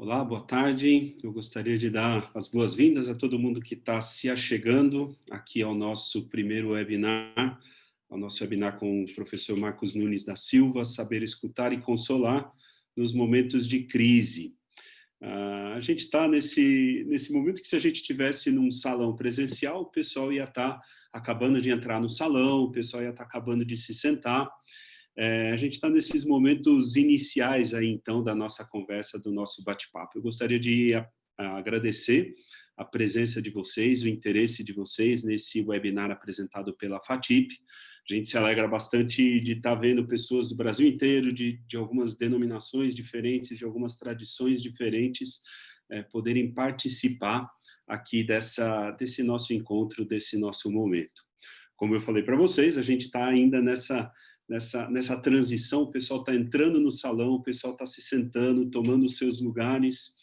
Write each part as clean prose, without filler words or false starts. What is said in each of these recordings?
Olá, boa tarde. Eu gostaria de dar as boas-vindas a todo mundo que está se achegando aqui ao nosso primeiro webinar, ao nosso webinar com o professor Marcos Nunes da Silva, Saber Escutar e Consolar nos Momentos de Crise. A gente está nesse momento que, se a gente estivesse num salão presencial, o pessoal ia estar acabando de entrar no salão, o pessoal ia estar acabando de se sentar. A gente está nesses momentos iniciais aí, então, da nossa conversa, do nosso bate-papo. Eu gostaria de agradecer a presença de vocês, o interesse de vocês nesse webinar apresentado pela FATIP. A gente se alegra bastante de estar vendo pessoas do Brasil inteiro, de algumas denominações diferentes, de algumas tradições diferentes, poderem participar aqui desse nosso encontro, desse nosso momento. Como eu falei para vocês, a gente está ainda nessa transição, o pessoal está entrando no salão, o pessoal está se sentando, tomando os seus lugares.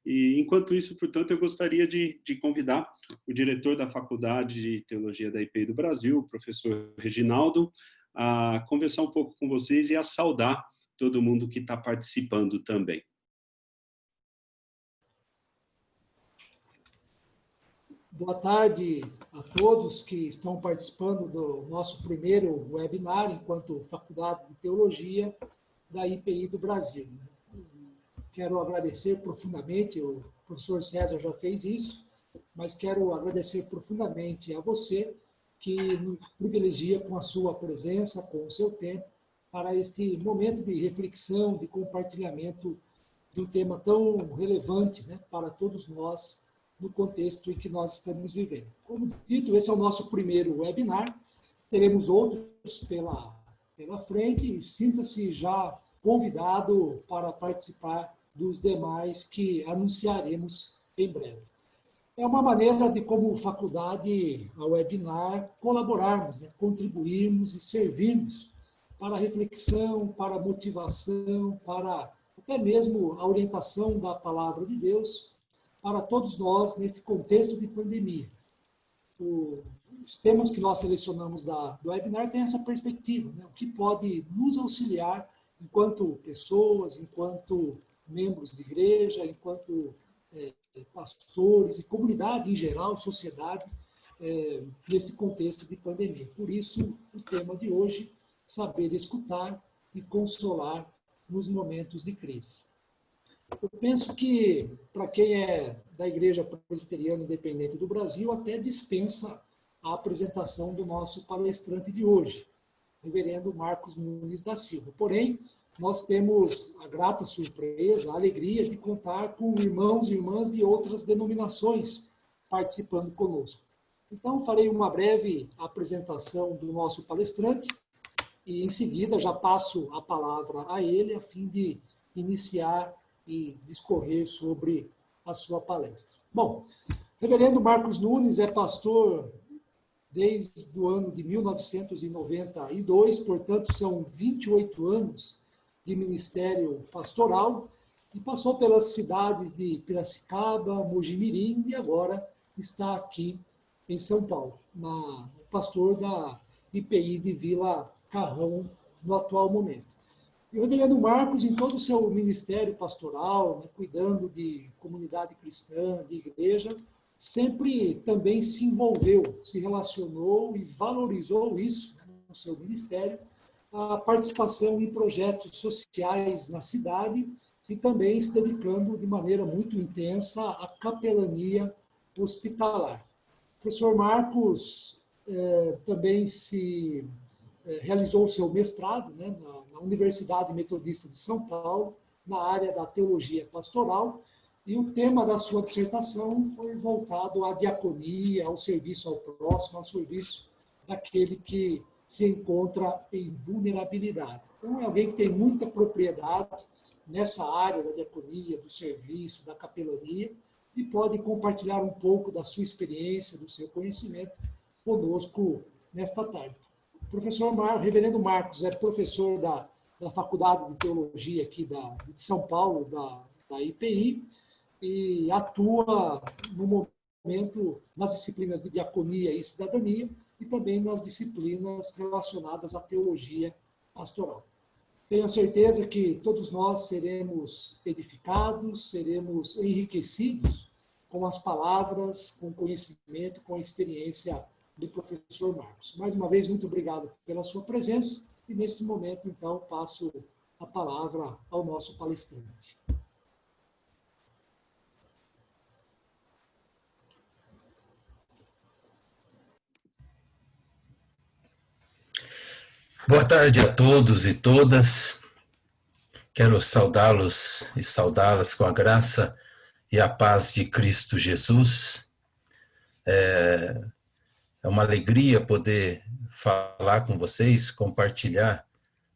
E, enquanto isso, portanto, eu gostaria de convidar o diretor da Faculdade de Teologia da IPI do Brasil, o professor Reginaldo, a conversar um pouco com vocês e a saudar todo mundo que está participando também. Boa tarde a todos que estão participando do nosso primeiro webinar enquanto Faculdade de Teologia da IPI do Brasil. Quero agradecer profundamente, o professor César já fez isso, mas quero agradecer profundamente a você que nos privilegia com a sua presença, com o seu tempo, para este momento de reflexão, de compartilhamento de um tema tão relevante, né, para todos nós, no contexto em que nós estamos vivendo. Como dito, esse é o nosso primeiro webinar, teremos outros pela frente, e sinta-se já convidado para participar dos demais que anunciaremos em breve. É uma maneira de, como faculdade, a webinar, colaborarmos, né, contribuirmos e servirmos para a reflexão, para a motivação, para até mesmo a orientação da palavra de Deus, para todos nós neste contexto de pandemia. Os temas que nós selecionamos do webinar têm essa perspectiva, né? O que pode nos auxiliar enquanto pessoas, enquanto membros de igreja, enquanto pastores e comunidade em geral, sociedade, nesse contexto de pandemia. Por isso, o tema de hoje, saber escutar e consolar nos momentos de crise. Eu penso que, para quem é da Igreja Presbiteriana Independente do Brasil, até dispensa a apresentação do nosso palestrante de hoje, reverendo Marcos Nunes da Silva. Porém, nós temos a grata surpresa, a alegria de contar com irmãos e irmãs de outras denominações participando conosco. Então, farei uma breve apresentação do nosso palestrante e, em seguida, já passo a palavra a ele, a fim de iniciar e discorrer sobre a sua palestra. Bom, reverendo Marcos Nunes é pastor desde o ano de 1992, portanto, são 28 anos de ministério pastoral, e passou pelas cidades de Piracicaba, Mojimirim, e agora está aqui em São Paulo, pastor da IPI de Vila Carrão, no atual momento. E o reverendo Marcos, em todo o seu ministério pastoral, né, cuidando de comunidade cristã, de igreja, sempre também se envolveu, se relacionou e valorizou isso, né, no seu ministério, a participação em projetos sociais na cidade e também se dedicando de maneira muito intensa à capelania hospitalar. O professor Marcos também realizou o seu mestrado, né, na Universidade Metodista de São Paulo, na área da teologia pastoral, e o tema da sua dissertação foi voltado à diaconia, ao serviço ao próximo, ao serviço daquele que se encontra em vulnerabilidade. Então, é alguém que tem muita propriedade nessa área da diaconia, do serviço, da capelania, e pode compartilhar um pouco da sua experiência, do seu conhecimento conosco nesta tarde. O professor reverendo Marcos é professor da Faculdade de Teologia aqui de São Paulo, da IPI, e atua no momento nas disciplinas de diaconia e cidadania e também nas disciplinas relacionadas à teologia pastoral. Tenho a certeza que todos nós seremos edificados, seremos enriquecidos com as palavras, com o conhecimento, com a experiência do professor Marcos. Mais uma vez, muito obrigado pela sua presença e, nesse momento, então, passo a palavra ao nosso palestrante. Boa tarde a todos e todas. Quero saudá-los e saudá-las com a graça e a paz de Cristo Jesus. É uma alegria poder falar com vocês, compartilhar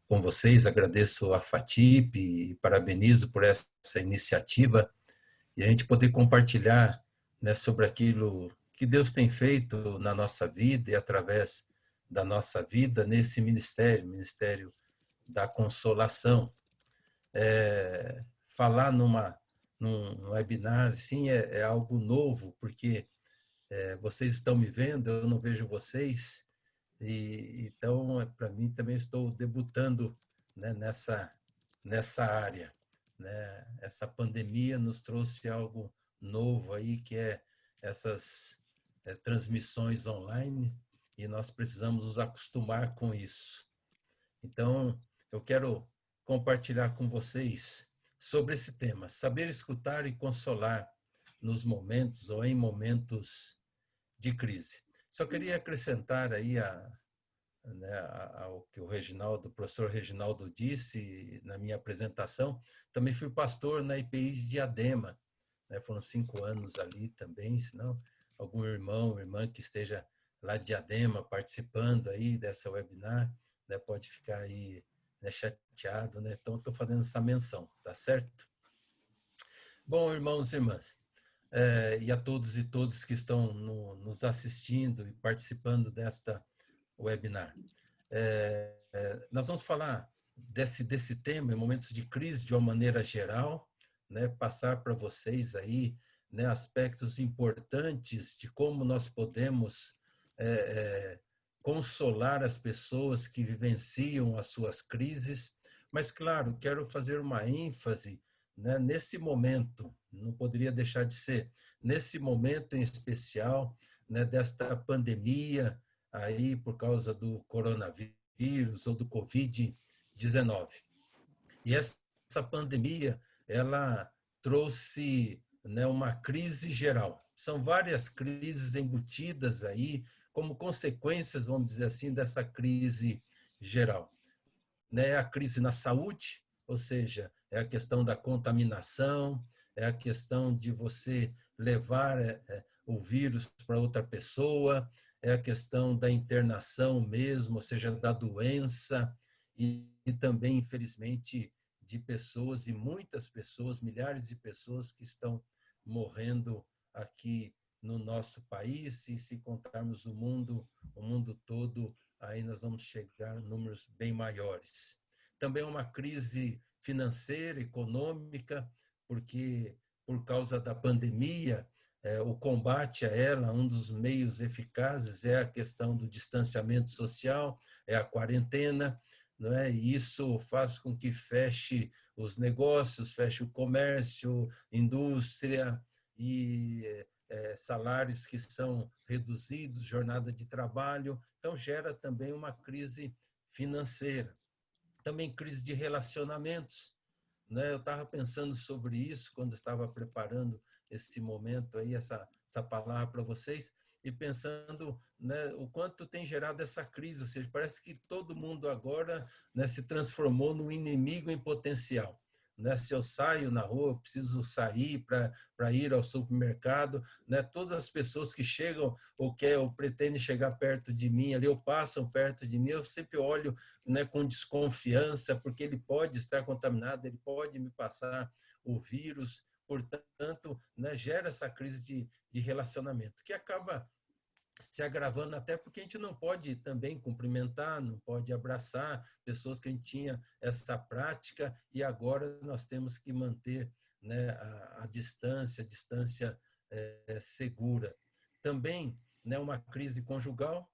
com vocês. Agradeço a FATIP e parabenizo por essa iniciativa e a gente poder compartilhar, né, sobre aquilo que Deus tem feito na nossa vida e através da nossa vida nesse ministério da consolação. Falar num webinar assim é algo novo, porque vocês estão me vendo, eu não vejo vocês, e então para mim também estou debutando, né, nessa área, né? Essa pandemia nos trouxe algo novo aí, que é essas transmissões online, e nós precisamos nos acostumar com isso. Então, eu quero compartilhar com vocês sobre esse tema, saber escutar e consolar nos momentos ou em momentos de crise. Só queria acrescentar aí ao que o professor Reginaldo disse na minha apresentação. Também fui pastor na IPI de Diadema, né? Foram 5 anos ali também, senão algum irmão, irmã que esteja lá de Diadema participando aí dessa webinar, né, pode ficar aí, né, chateado, né? Então, estou fazendo essa menção, tá certo? Bom, irmãos e irmãs, e a todos e todas que estão nos assistindo e participando desta webinar. Nós vamos falar desse tema em momentos de crise de uma maneira geral, né, passar para vocês aí, né, aspectos importantes de como nós podemos consolar as pessoas que vivenciam as suas crises, mas, claro, quero fazer uma ênfase, né, nesse momento, não poderia deixar de ser, nesse momento em especial, né, desta pandemia, aí por causa do coronavírus ou do Covid-19. E essa pandemia, ela trouxe, né, uma crise geral. São várias crises embutidas aí, como consequências, vamos dizer assim, dessa crise geral. Né, a crise na saúde, ou seja, é a questão da contaminação, é a questão de você levar o vírus para outra pessoa, é a questão da internação mesmo, ou seja, da doença, e também, infelizmente, de pessoas, e muitas pessoas, milhares de pessoas que estão morrendo aqui no nosso país, e se contarmos o mundo todo, aí nós vamos chegar a números bem maiores. Também uma crise financeira, econômica, porque por causa da pandemia, o combate a ela, um dos meios eficazes é a questão do distanciamento social, é a quarentena, não é? E isso faz com que feche os negócios, feche o comércio, indústria, e salários que são reduzidos, jornada de trabalho. Então, gera também uma crise financeira. Também crise de relacionamentos, né? Eu estava pensando sobre isso quando estava preparando esse momento aí, essa palavra para vocês, e pensando, né, o quanto tem gerado essa crise, ou seja, parece que todo mundo agora, né, se transformou num inimigo em potencial. Né? Se eu saio na rua, eu preciso sair para ir ao supermercado, né? Todas as pessoas que chegam ou pretendem chegar perto de mim, ali, ou passam perto de mim, eu sempre olho, né, com desconfiança, porque ele pode estar contaminado, ele pode me passar o vírus. Portanto, né, gera essa crise de relacionamento, que acaba se agravando, até porque a gente não pode também cumprimentar, não pode abraçar pessoas que a gente tinha essa prática, e agora nós temos que manter, né, a distância segura. Também, né, uma crise conjugal,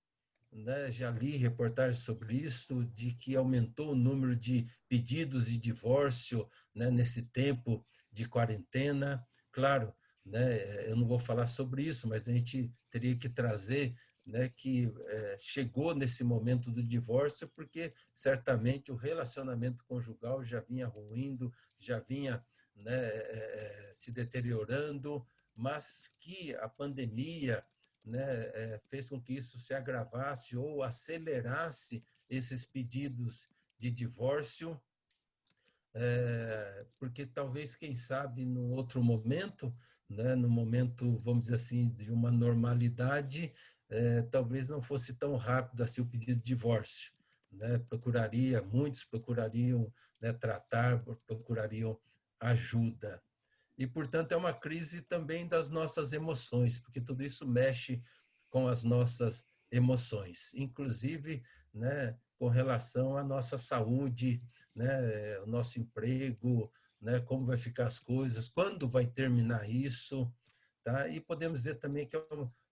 né, já li reportagens sobre isso, de que aumentou o número de pedidos de divórcio, né, nesse tempo de quarentena. Claro, né, eu não vou falar sobre isso, mas a gente teria que trazer, né, que chegou nesse momento do divórcio porque certamente o relacionamento conjugal já vinha ruindo, já vinha, né, se deteriorando, mas que a pandemia, né, fez com que isso se agravasse ou acelerasse esses pedidos de divórcio, porque talvez, quem sabe, num outro momento, né, no momento, vamos dizer assim, de uma normalidade, talvez não fosse tão rápido assim o pedido de divórcio, né? Muitos procurariam, né, tratar, procurariam ajuda. E, portanto, é uma crise também das nossas emoções, porque tudo isso mexe com as nossas emoções, inclusive, né, com relação à nossa saúde, né, o nosso emprego, né, como vai ficar as coisas, quando vai terminar isso, tá? E podemos dizer também que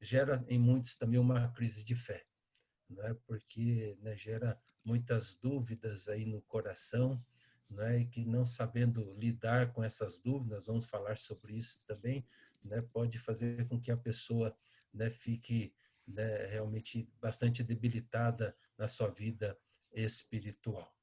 gera em muitos também uma crise de fé, né, porque, né, gera muitas dúvidas aí no coração, né, e que, não sabendo lidar com essas dúvidas, vamos falar sobre isso também, né, pode fazer com que a pessoa, né, fique, né, realmente bastante debilitada na sua vida espiritual.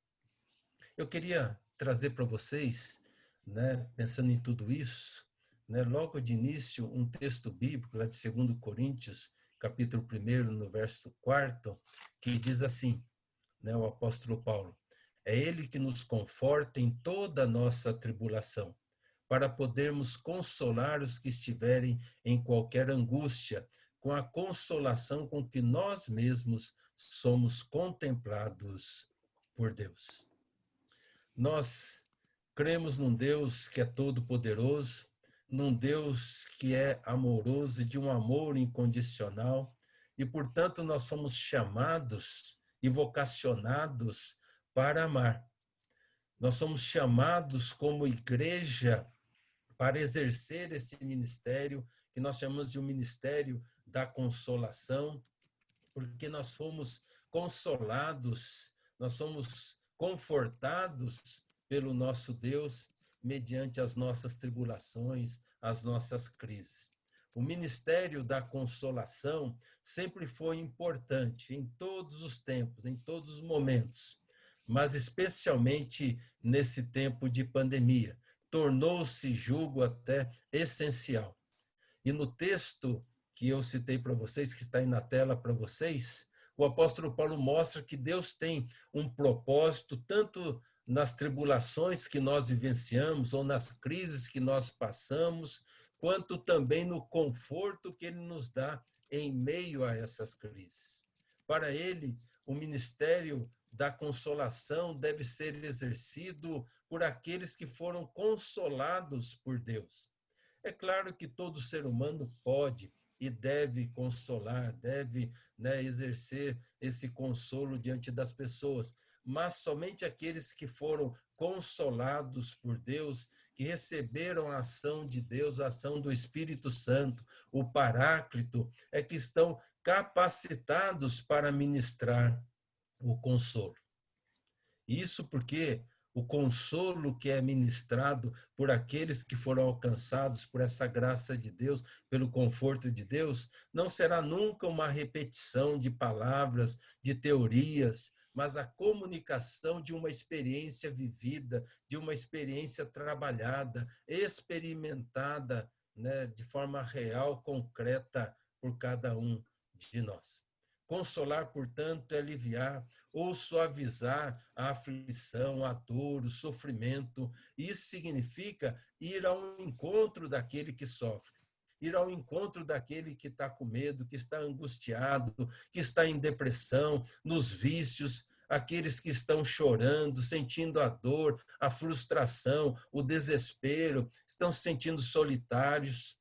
Eu queria trazer para vocês, né, pensando em tudo isso, né, logo de início, um texto bíblico lá de 2 Coríntios, capítulo 1, no verso 4, que diz assim, né, o apóstolo Paulo: é ele que nos conforta em toda a nossa tribulação, para podermos consolar os que estiverem em qualquer angústia, com a consolação com que nós mesmos somos contemplados por Deus. Nós cremos num Deus que é todo-poderoso, num Deus que é amoroso e de um amor incondicional, e, portanto, nós somos chamados e vocacionados para amar. Nós somos chamados como igreja para exercer esse ministério, que nós chamamos de um ministério da consolação, porque nós fomos consolados, nós somos confortados pelo nosso Deus mediante as nossas tribulações, as nossas crises. O ministério da consolação sempre foi importante em todos os tempos, em todos os momentos, mas especialmente nesse tempo de pandemia. Tornou-se, julgo, até essencial. E no texto que eu citei para vocês, que está aí na tela para vocês, o apóstolo Paulo mostra que Deus tem um propósito tanto nas tribulações que nós vivenciamos ou nas crises que nós passamos, quanto também no conforto que ele nos dá em meio a essas crises. Para ele, o ministério da consolação deve ser exercido por aqueles que foram consolados por Deus. É claro que todo ser humano pode e deve consolar, deve, né, exercer esse consolo diante das pessoas, mas somente aqueles que foram consolados por Deus, que receberam a ação de Deus, a ação do Espírito Santo, o Paráclito, é que estão capacitados para ministrar o consolo. Isso porque o consolo que é ministrado por aqueles que foram alcançados por essa graça de Deus, pelo conforto de Deus, não será nunca uma repetição de palavras, de teorias, mas a comunicação de uma experiência vivida, de uma experiência trabalhada, experimentada, né, de forma real, concreta por cada um de nós. Consolar, portanto, é aliviar ou suavizar a aflição, a dor, o sofrimento. Isso significa ir ao encontro daquele que sofre, ir ao encontro daquele que está com medo, que está angustiado, que está em depressão, nos vícios, aqueles que estão chorando, sentindo a dor, a frustração, o desespero, estão se sentindo solitários.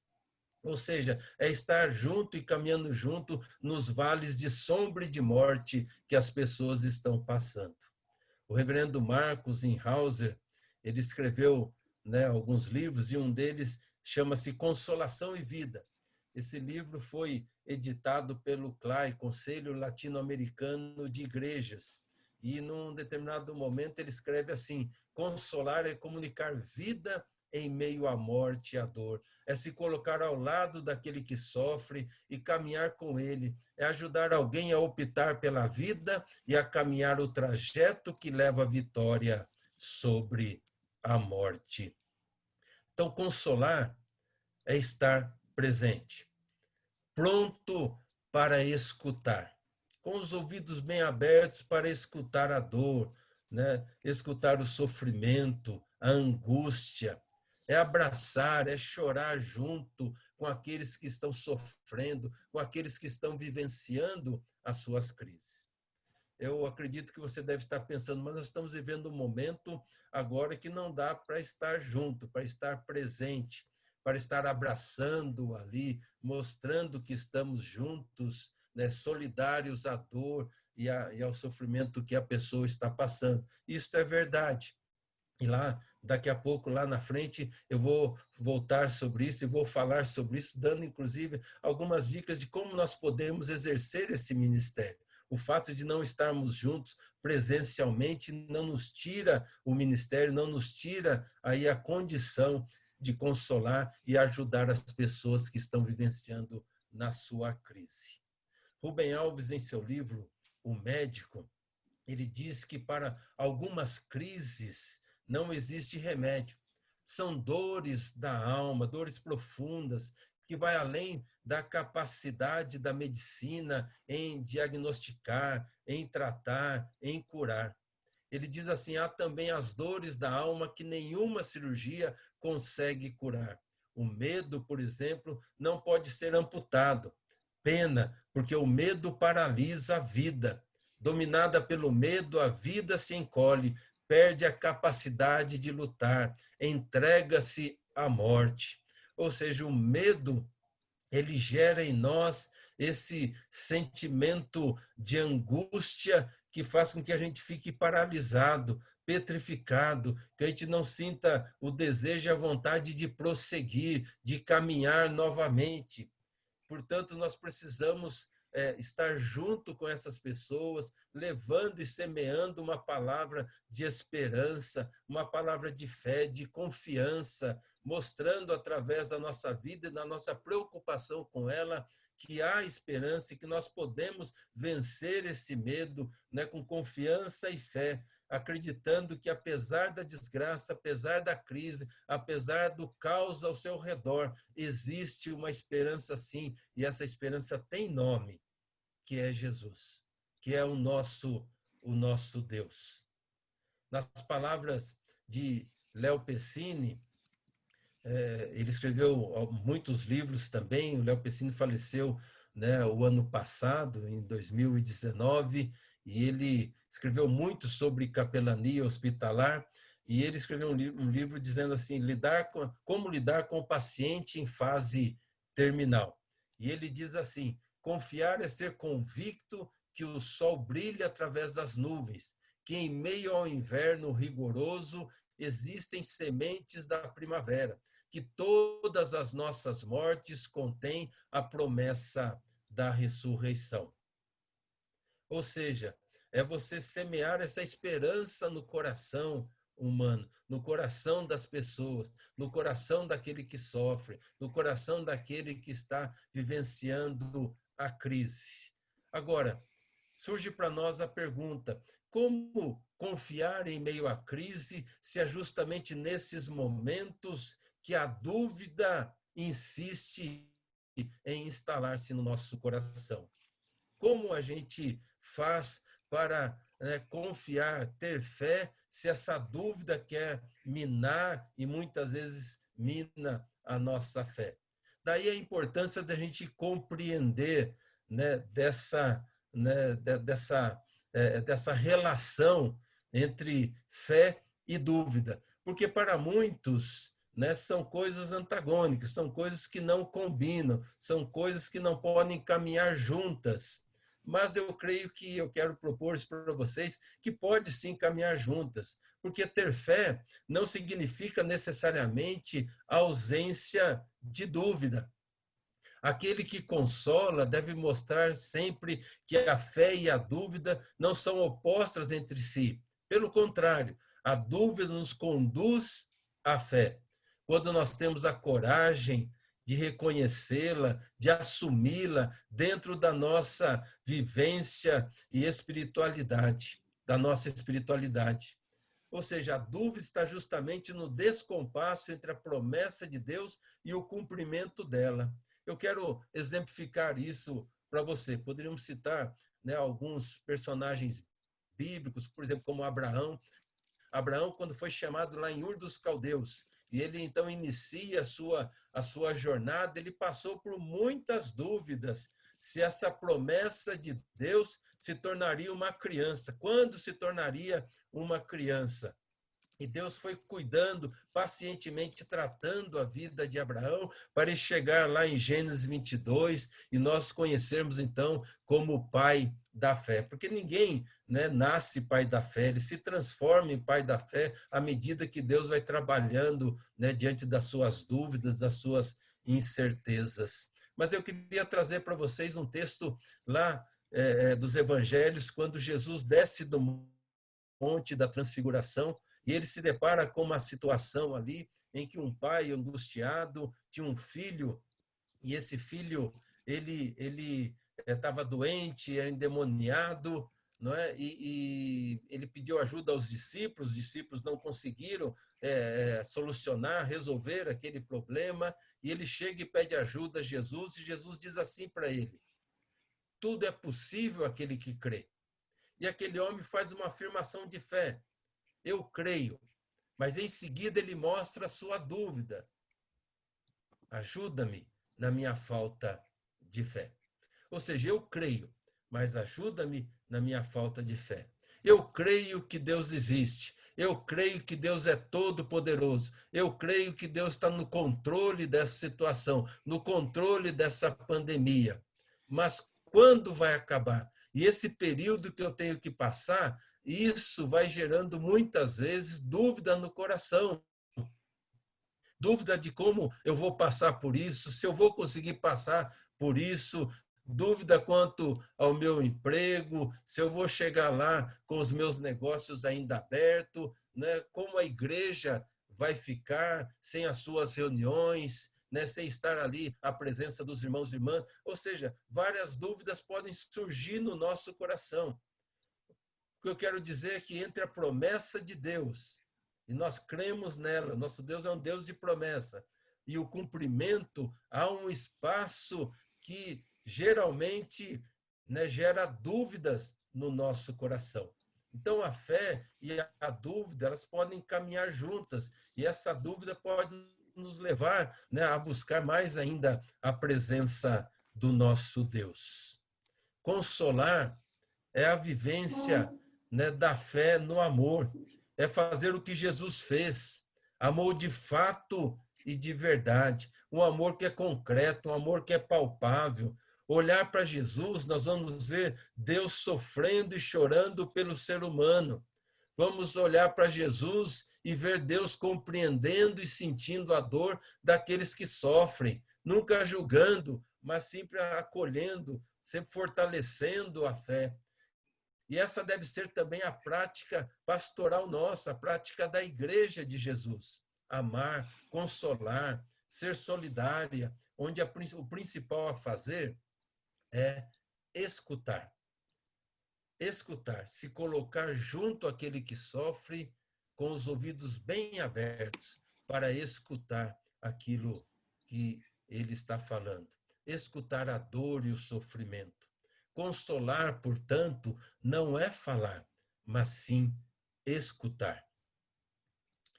Ou seja, é estar junto e caminhando junto nos vales de sombra e de morte que as pessoas estão passando. O reverendo Marcos Inhauser, ele escreveu, né, alguns livros, e um deles chama-se Consolação e Vida, Esse livro foi editado pelo CLAI, Conselho Latino-Americano de Igrejas, e num determinado momento ele escreve assim: consolar é comunicar vida em meio à morte e à dor, é se colocar ao lado daquele que sofre e caminhar com ele, é ajudar alguém a optar pela vida e a caminhar o trajeto que leva à vitória sobre a morte. Então, consolar é estar presente, pronto para escutar, com os ouvidos bem abertos para escutar a dor, né? Escutar o sofrimento, a angústia, é abraçar, é chorar junto com aqueles que estão sofrendo, com aqueles que estão vivenciando as suas crises. Eu acredito que você deve estar pensando, mas nós estamos vivendo um momento agora que não dá para estar junto, para estar presente, para estar abraçando ali, mostrando que estamos juntos, né, solidários à dor e ao sofrimento que a pessoa está passando. Isso é verdade. E lá, daqui a pouco, lá na frente, eu vou voltar sobre isso e vou falar sobre isso, dando, inclusive, algumas dicas de como nós podemos exercer esse ministério. O fato de não estarmos juntos presencialmente não nos tira o ministério, não nos tira aí a condição de consolar e ajudar as pessoas que estão vivenciando na sua crise. Rubem Alves, em seu livro O Médico, ele diz que para algumas crises não existe remédio. São dores da alma, dores profundas, que vai além da capacidade da medicina em diagnosticar, em tratar, em curar. Ele diz assim: há também as dores da alma que nenhuma cirurgia consegue curar. O medo, por exemplo, não pode ser amputado. Pena, porque o medo paralisa a vida. Dominada pelo medo, a vida se encolhe, perde a capacidade de lutar, entrega-se à morte. Ou seja, o medo, ele gera em nós esse sentimento de angústia que faz com que a gente fique paralisado, petrificado, que a gente não sinta o desejo e a vontade de prosseguir, de caminhar novamente. Portanto, nós precisamos estar junto com essas pessoas, levando e semeando uma palavra de esperança, uma palavra de fé, de confiança, mostrando através da nossa vida e da nossa preocupação com ela que há esperança e que nós podemos vencer esse medo, né, com confiança e fé, acreditando que apesar da desgraça, apesar da crise, apesar do caos ao seu redor, existe uma esperança sim, e essa esperança tem nome, que é Jesus, que é o nosso Deus. Nas palavras de Léo Pessini, ele escreveu muitos livros também. O Léo Pessini faleceu, né, o ano passado, em 2019, e ele escreveu muito sobre capelania hospitalar, e ele escreveu um livro dizendo assim, como lidar com o paciente em fase terminal. E ele diz assim: confiar é ser convicto que o sol brilha através das nuvens, que em meio ao inverno rigoroso existem sementes da primavera, que todas as nossas mortes contêm a promessa da ressurreição. Ou seja, é você semear essa esperança no coração humano, no coração das pessoas, no coração daquele que sofre, no coração daquele que está vivenciando a crise. Agora, surge para nós a pergunta: como confiar em meio à crise, se é justamente nesses momentos que a dúvida insiste em instalar-se no nosso coração? Como a gente faz para confiar, ter fé, se essa dúvida quer minar e muitas vezes mina a nossa fé? Daí a importância da gente compreender, né, dessa relação entre fé e dúvida. Porque para muitos, né, são coisas antagônicas, são coisas que não combinam, são coisas que não podem caminhar juntas. Mas eu creio que eu quero propor isso para vocês, que pode sim caminhar juntas, porque ter fé não significa necessariamente ausência de dúvida. Aquele que consola deve mostrar sempre que a fé e a dúvida não são opostas entre si. Pelo contrário, a dúvida nos conduz à fé. Quando nós temos a coragem de reconhecê-la, de assumi-la dentro da nossa vivência e espiritualidade, da nossa espiritualidade. Ou seja, a dúvida está justamente no descompasso entre a promessa de Deus e o cumprimento dela. Eu quero exemplificar isso para você. Poderíamos citar, né, alguns personagens bíblicos, por exemplo, como Abraão. Abraão, quando foi chamado lá em Ur dos Caldeus, e ele então inicia a sua jornada, ele passou por muitas dúvidas se essa promessa de Deus se tornaria uma criança. Quando se tornaria uma criança? E Deus foi cuidando, pacientemente tratando a vida de Abraão, para ele chegar lá em Gênesis 22 e nós conhecermos então como o pai da fé. Porque ninguém, né, nasce pai da fé, ele se transforma em pai da fé à medida que Deus vai trabalhando, né, diante das suas dúvidas, das suas incertezas. Mas eu queria trazer para vocês um texto lá dos evangelhos, quando Jesus desce do monte da transfiguração, e ele se depara com uma situação ali em que um pai angustiado tinha um filho, e esse filho ele estava doente, era endemoniado, não é? E ele pediu ajuda aos discípulos, os discípulos não conseguiram solucionar, resolver aquele problema, e ele chega e pede ajuda a Jesus, e Jesus diz assim para ele: tudo é possível àquele que crê. E aquele homem faz uma afirmação de fé: eu creio. Mas em seguida ele mostra a sua dúvida: ajuda-me na minha falta de fé. Ou seja, eu creio, mas ajuda-me na minha falta de fé. Eu creio que Deus existe. Eu creio que Deus é todo-poderoso. Eu creio que Deus está no controle dessa situação, no controle dessa pandemia. Mas quando vai acabar? E esse período que eu tenho que passar, isso vai gerando muitas vezes dúvida no coração. Dúvida de como eu vou passar por isso, se eu vou conseguir passar por isso, dúvida quanto ao meu emprego, se eu vou chegar lá com os meus negócios ainda abertos, né? Como a igreja vai ficar sem as suas reuniões, né? Sem estar ali à presença dos irmãos e irmãs. Ou seja, várias dúvidas podem surgir no nosso coração. O que eu quero dizer é que entre a promessa de Deus, e nós cremos nela, nosso Deus é um Deus de promessa, e o cumprimento, há um espaço que geralmente, né, gera dúvidas no nosso coração. Então, a fé e a dúvida, elas podem caminhar juntas, e essa dúvida pode nos levar, né, a buscar mais ainda a presença do nosso Deus. Consolar é a vivência, né, da fé no amor, é fazer o que Jesus fez, amor de fato e de verdade, um amor que é concreto, um amor que é palpável. Olhar para Jesus, nós vamos ver Deus sofrendo e chorando pelo ser humano. Vamos olhar para Jesus e ver Deus compreendendo e sentindo a dor daqueles que sofrem, nunca julgando, mas sempre acolhendo, sempre fortalecendo a fé. E essa deve ser também a prática pastoral nossa, a prática da igreja de Jesus. Amar, consolar, ser solidária, onde o principal a fazer é escutar. Escutar, se colocar junto àquele que sofre, com os ouvidos bem abertos, para escutar aquilo que ele está falando. Escutar a dor e o sofrimento. Consolar, portanto, não é falar, mas sim escutar.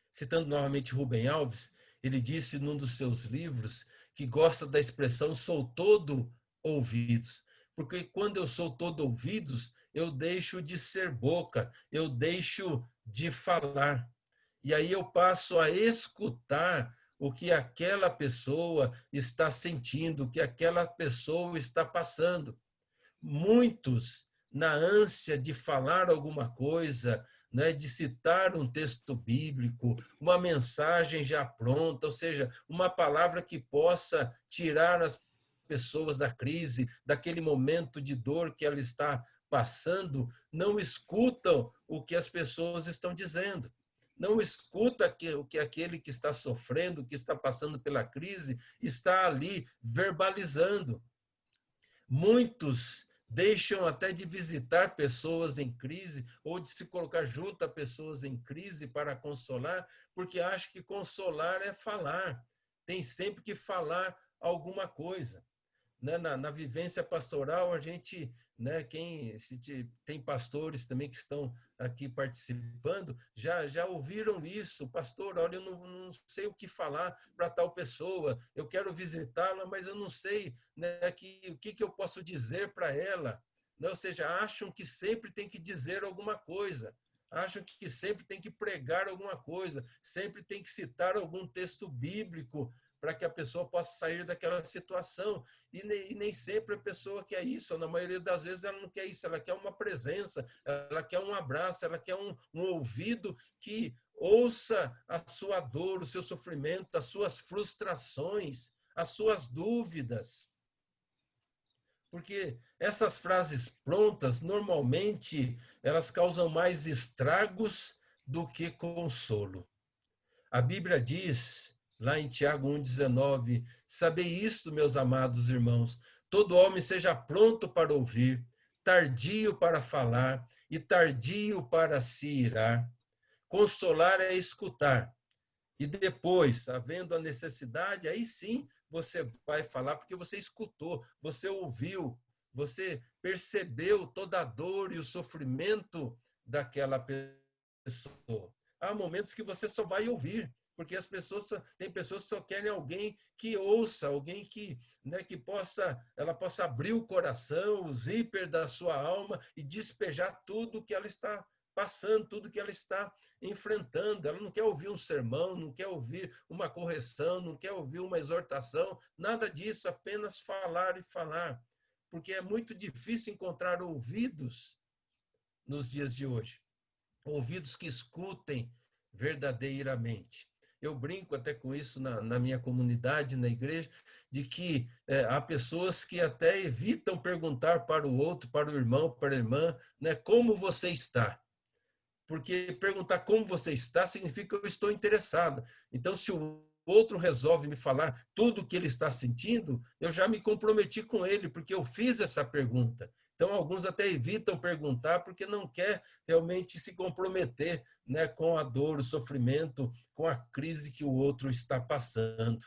Citando novamente Rubem Alves, ele disse num dos seus livros que gosta da expressão "sou todo ouvidos", porque quando eu sou todo ouvidos, eu deixo de ser boca, eu deixo de falar. E aí eu passo a escutar o que aquela pessoa está sentindo, o que aquela pessoa está passando. Muitos, na ânsia de falar alguma coisa, né, de citar um texto bíblico, uma mensagem já pronta, ou seja, uma palavra que possa tirar as pessoas da crise, daquele momento de dor que ela está passando, não escutam o que as pessoas estão dizendo. Não escuta o que aquele que está sofrendo, que está passando pela crise, está ali verbalizando. Muitos deixam até de visitar pessoas em crise ou de se colocar junto a pessoas em crise para consolar, porque acham que consolar é falar. Tem sempre que falar alguma coisa. Né? Na vivência pastoral, a gente, né, tem pastores também que estão aqui participando, já ouviram isso, pastor, olha, eu não sei o que falar para tal pessoa, eu quero visitá-la, mas eu não sei, né, o que eu posso dizer para ela. Né? Ou seja, acham que sempre tem que dizer alguma coisa, acham que sempre tem que pregar alguma coisa, sempre tem que citar algum texto bíblico para que a pessoa possa sair daquela situação. E nem sempre a pessoa quer isso, na maioria das vezes ela não quer isso, ela quer uma presença, ela quer um abraço, ela quer um ouvido que ouça a sua dor, o seu sofrimento, as suas frustrações, as suas dúvidas. Porque essas frases prontas, normalmente, elas causam mais estragos do que consolo. A Bíblia diz, lá em Tiago 1,19, sabei isto, meus amados irmãos, todo homem seja pronto para ouvir, tardio para falar e tardio para se irar. Consolar é escutar. E depois, havendo a necessidade, aí sim você vai falar, porque você escutou, você ouviu, você percebeu toda a dor e o sofrimento daquela pessoa. Há momentos que você só vai ouvir, porque tem pessoas que só querem alguém que ouça, alguém que, né, ela possa abrir o coração, o zíper da sua alma e despejar tudo que ela está passando, tudo que ela está enfrentando. Ela não quer ouvir um sermão, não quer ouvir uma correção, não quer ouvir uma exortação, nada disso, apenas falar e falar. Porque é muito difícil encontrar ouvidos nos dias de hoje. Ouvidos que escutem verdadeiramente. Eu brinco até com isso na minha comunidade, na igreja, de que há pessoas que até evitam perguntar para o outro, para o irmão, para a irmã, né, como você está? Porque perguntar como você está significa que eu estou interessado. Então, se o outro resolve me falar tudo o que ele está sentindo, eu já me comprometi com ele, porque eu fiz essa pergunta. Então, alguns até evitam perguntar porque não quer realmente se comprometer, né, com a dor, o sofrimento, com a crise que o outro está passando.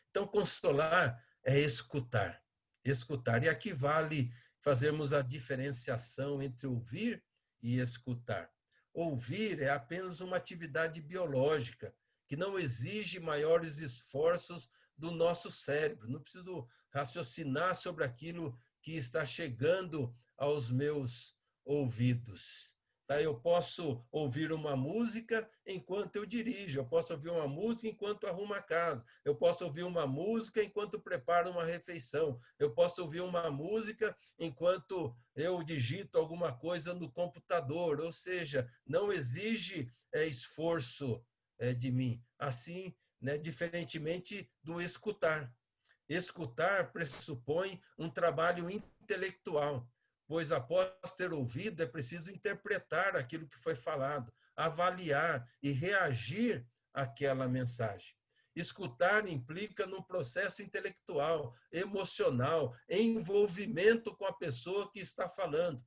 Então, consolar é escutar. Escutar. E aqui vale fazermos a diferenciação entre ouvir e escutar. Ouvir é apenas uma atividade biológica que não exige maiores esforços do nosso cérebro. Não preciso raciocinar sobre aquilo que está chegando aos meus ouvidos. Eu posso ouvir uma música enquanto eu dirijo, eu posso ouvir uma música enquanto arrumo a casa, eu posso ouvir uma música enquanto preparo uma refeição, eu posso ouvir uma música enquanto eu digito alguma coisa no computador, ou seja, não exige esforço de mim. Assim, né, diferentemente do escutar. Escutar pressupõe um trabalho intelectual, pois após ter ouvido é preciso interpretar aquilo que foi falado, avaliar e reagir àquela mensagem. Escutar implica num processo intelectual, emocional, envolvimento com a pessoa que está falando.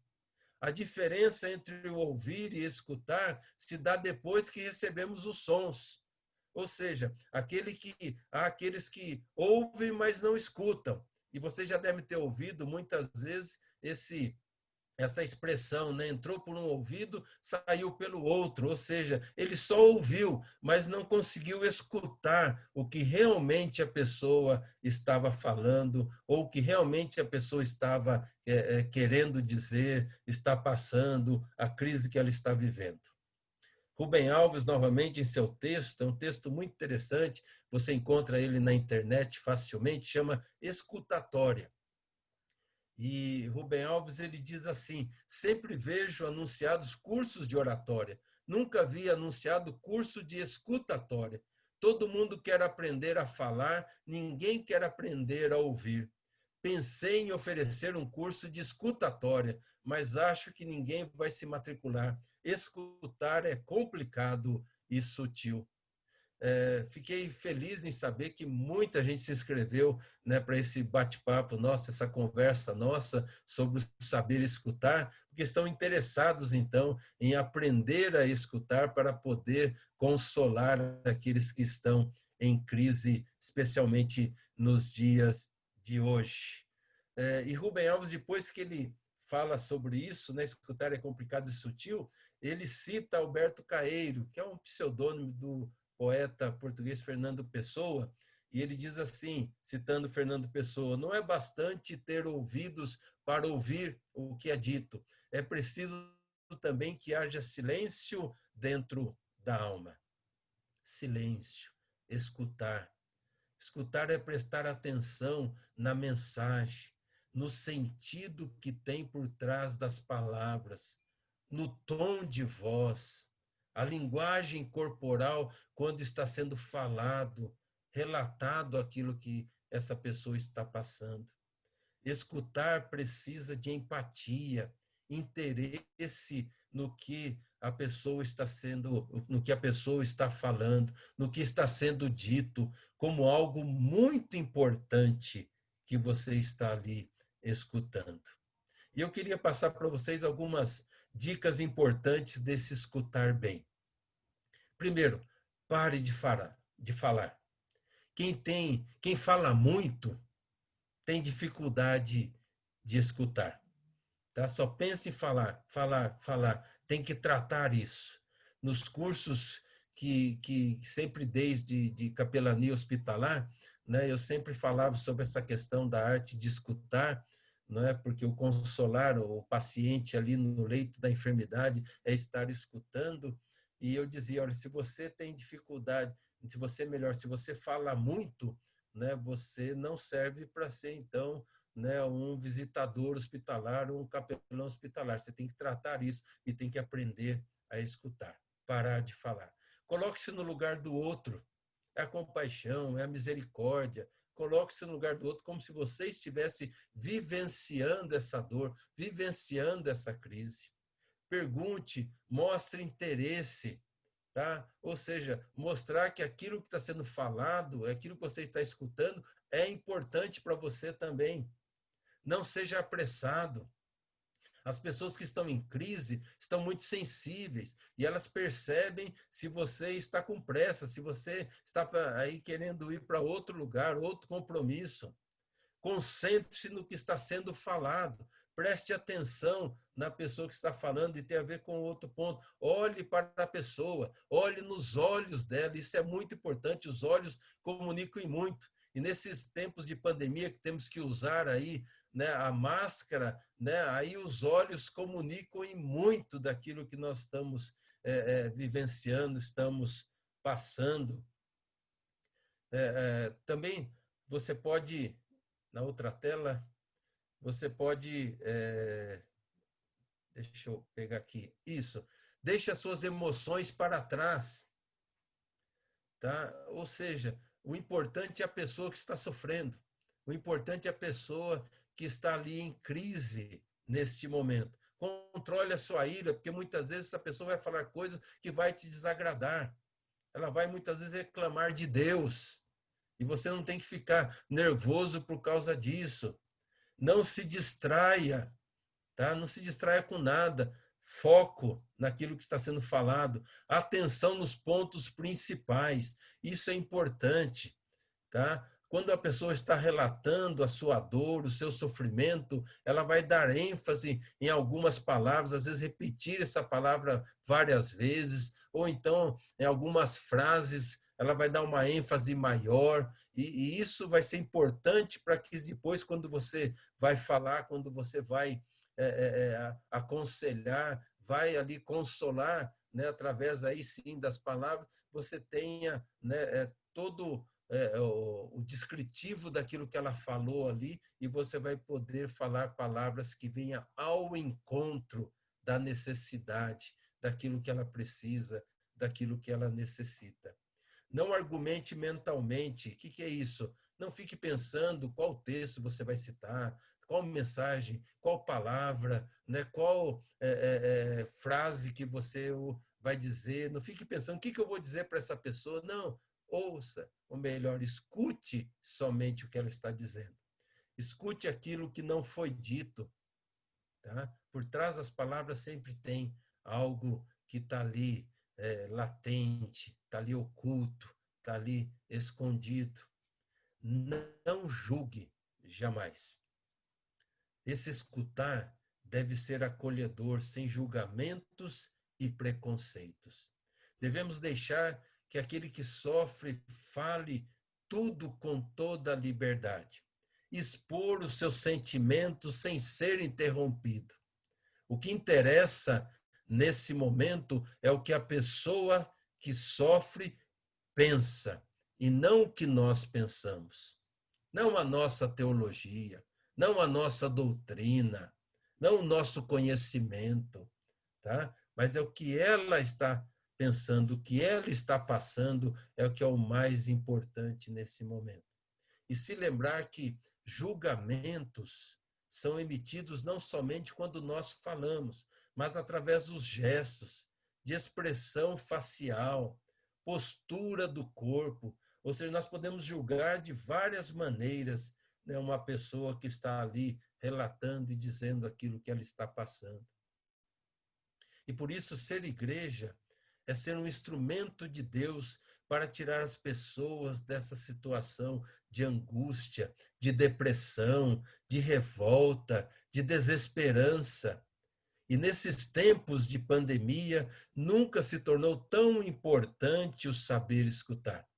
A diferença entre o ouvir e escutar se dá depois que recebemos os sons. Ou seja, há aqueles que ouvem, mas não escutam. E você já deve ter ouvido muitas vezes essa expressão, né? Entrou por um ouvido, saiu pelo outro. Ou seja, ele só ouviu, mas não conseguiu escutar o que realmente a pessoa estava falando, ou o que realmente a pessoa estava querendo dizer, está passando, a crise que ela está vivendo. Rubem Alves, novamente, em seu texto, é um texto muito interessante, você encontra ele na internet facilmente, chama Escutatória. E Rubem Alves, ele diz assim, sempre vejo anunciados cursos de oratória, nunca vi anunciado curso de escutatória. Todo mundo quer aprender a falar, ninguém quer aprender a ouvir. Pensei em oferecer um curso de escutatória, mas acho que ninguém vai se matricular. Escutar é complicado e sutil. Fiquei feliz em saber que muita gente se inscreveu, né, para esse bate-papo nosso, essa conversa nossa sobre o saber escutar, porque estão interessados, então, em aprender a escutar para poder consolar aqueles que estão em crise, especialmente nos dias de hoje. E Rubem Alves, depois que ele fala sobre isso, né, escutar é complicado e sutil, ele cita Alberto Caeiro, que é um pseudônimo do poeta português Fernando Pessoa, e ele diz assim, citando Fernando Pessoa: não é bastante ter ouvidos para ouvir o que é dito, é preciso também que haja silêncio dentro da alma. Silêncio, escutar. Escutar é prestar atenção na mensagem, no sentido que tem por trás das palavras, no tom de voz, a linguagem corporal quando está sendo falado, relatado aquilo que essa pessoa está passando. Escutar precisa de empatia, interesse no que a pessoa está sendo, no que a pessoa está falando, no que está sendo dito, como algo muito importante que você está ali escutando. E eu queria passar para vocês algumas dicas importantes desse escutar bem. Primeiro, pare de falar. Quem fala muito tem dificuldade de escutar. Tá? Só pensa em falar, falar, falar. Tem que tratar isso. Nos cursos que sempre desde de capelania hospitalar, né, eu sempre falava sobre essa questão da arte de escutar, não é? Porque o consolar o paciente ali no leito da enfermidade é estar escutando. E eu dizia, olha, se você tem dificuldade, se você melhor, se você fala muito, né, você não serve para ser então, né, um visitador hospitalar, um capelão hospitalar. Você tem que tratar isso e tem que aprender a escutar, parar de falar. Coloque-se no lugar do outro. É a compaixão, é a misericórdia. Coloque-se no lugar do outro como se você estivesse vivenciando essa dor, vivenciando essa crise. Pergunte, mostre interesse, tá? Ou seja, mostrar que aquilo que está sendo falado, aquilo que você está escutando, é importante para você também. Não seja apressado. As pessoas que estão em crise estão muito sensíveis e elas percebem se você está com pressa, se você está aí querendo ir para outro lugar, outro compromisso. Concentre-se no que está sendo falado. Preste atenção na pessoa que está falando e tem a ver com outro ponto. Olhe para a pessoa, olhe nos olhos dela. Isso é muito importante. Os olhos comunicam muito. E nesses tempos de pandemia que temos que usar aí, né, a máscara, né, aí os olhos comunicam em muito daquilo que nós estamos vivenciando, estamos passando. Também você pode, na outra tela, você pode, deixa eu pegar aqui, isso, deixe as suas emoções para trás, tá? Ou seja, o importante é a pessoa que está sofrendo, o importante é a pessoa que está ali em crise neste momento. Controle a sua ira, porque muitas vezes essa pessoa vai falar coisas que vai te desagradar. Ela vai muitas vezes reclamar de Deus. E você não tem que ficar nervoso por causa disso. Não se distraia, tá? Não se distraia com nada. Foco naquilo que está sendo falado. Atenção nos pontos principais. Isso é importante, tá? Quando a pessoa está relatando a sua dor, o seu sofrimento, ela vai dar ênfase em algumas palavras, às vezes repetir essa palavra várias vezes, ou então em algumas frases ela vai dar uma ênfase maior, e isso vai ser importante para que depois, quando você vai falar, quando você vai aconselhar, vai ali consolar, né, através aí sim das palavras, você tenha, né, todo o descritivo daquilo que ela falou ali, e você vai poder falar palavras que venham ao encontro da necessidade, daquilo que ela precisa, daquilo que ela necessita. Não argumente mentalmente. O que é isso? Não fique pensando qual texto você vai citar, qual mensagem, qual palavra, né? Qual frase que você vai dizer. Não fique pensando o que eu vou dizer para essa pessoa. Não, ouça, ou melhor, escute somente o que ela está dizendo. Escute aquilo que não foi dito. Tá? Por trás das palavras sempre tem algo que está ali latente, está ali oculto, está ali escondido. Não julgue jamais. Esse escutar deve ser acolhedor, sem julgamentos e preconceitos. Devemos deixar que aquele que sofre fale tudo com toda a liberdade. Expor os seus sentimentos sem ser interrompido. O que interessa nesse momento é o que a pessoa que sofre pensa e não o que nós pensamos. Não a nossa teologia, não a nossa doutrina, não o nosso conhecimento, tá? Mas é o que ela está pensando, o que ela está passando é o que é o mais importante nesse momento. E se lembrar que julgamentos são emitidos não somente quando nós falamos, mas através dos gestos, de expressão facial, postura do corpo. Ou seja, nós podemos julgar de várias maneiras, né, uma pessoa que está ali relatando e dizendo aquilo que ela está passando. E por isso, ser igreja é ser um instrumento de Deus para tirar as pessoas dessa situação de angústia, de depressão, de revolta, de desesperança. E nesses tempos de pandemia, nunca se tornou tão importante o saber escutar.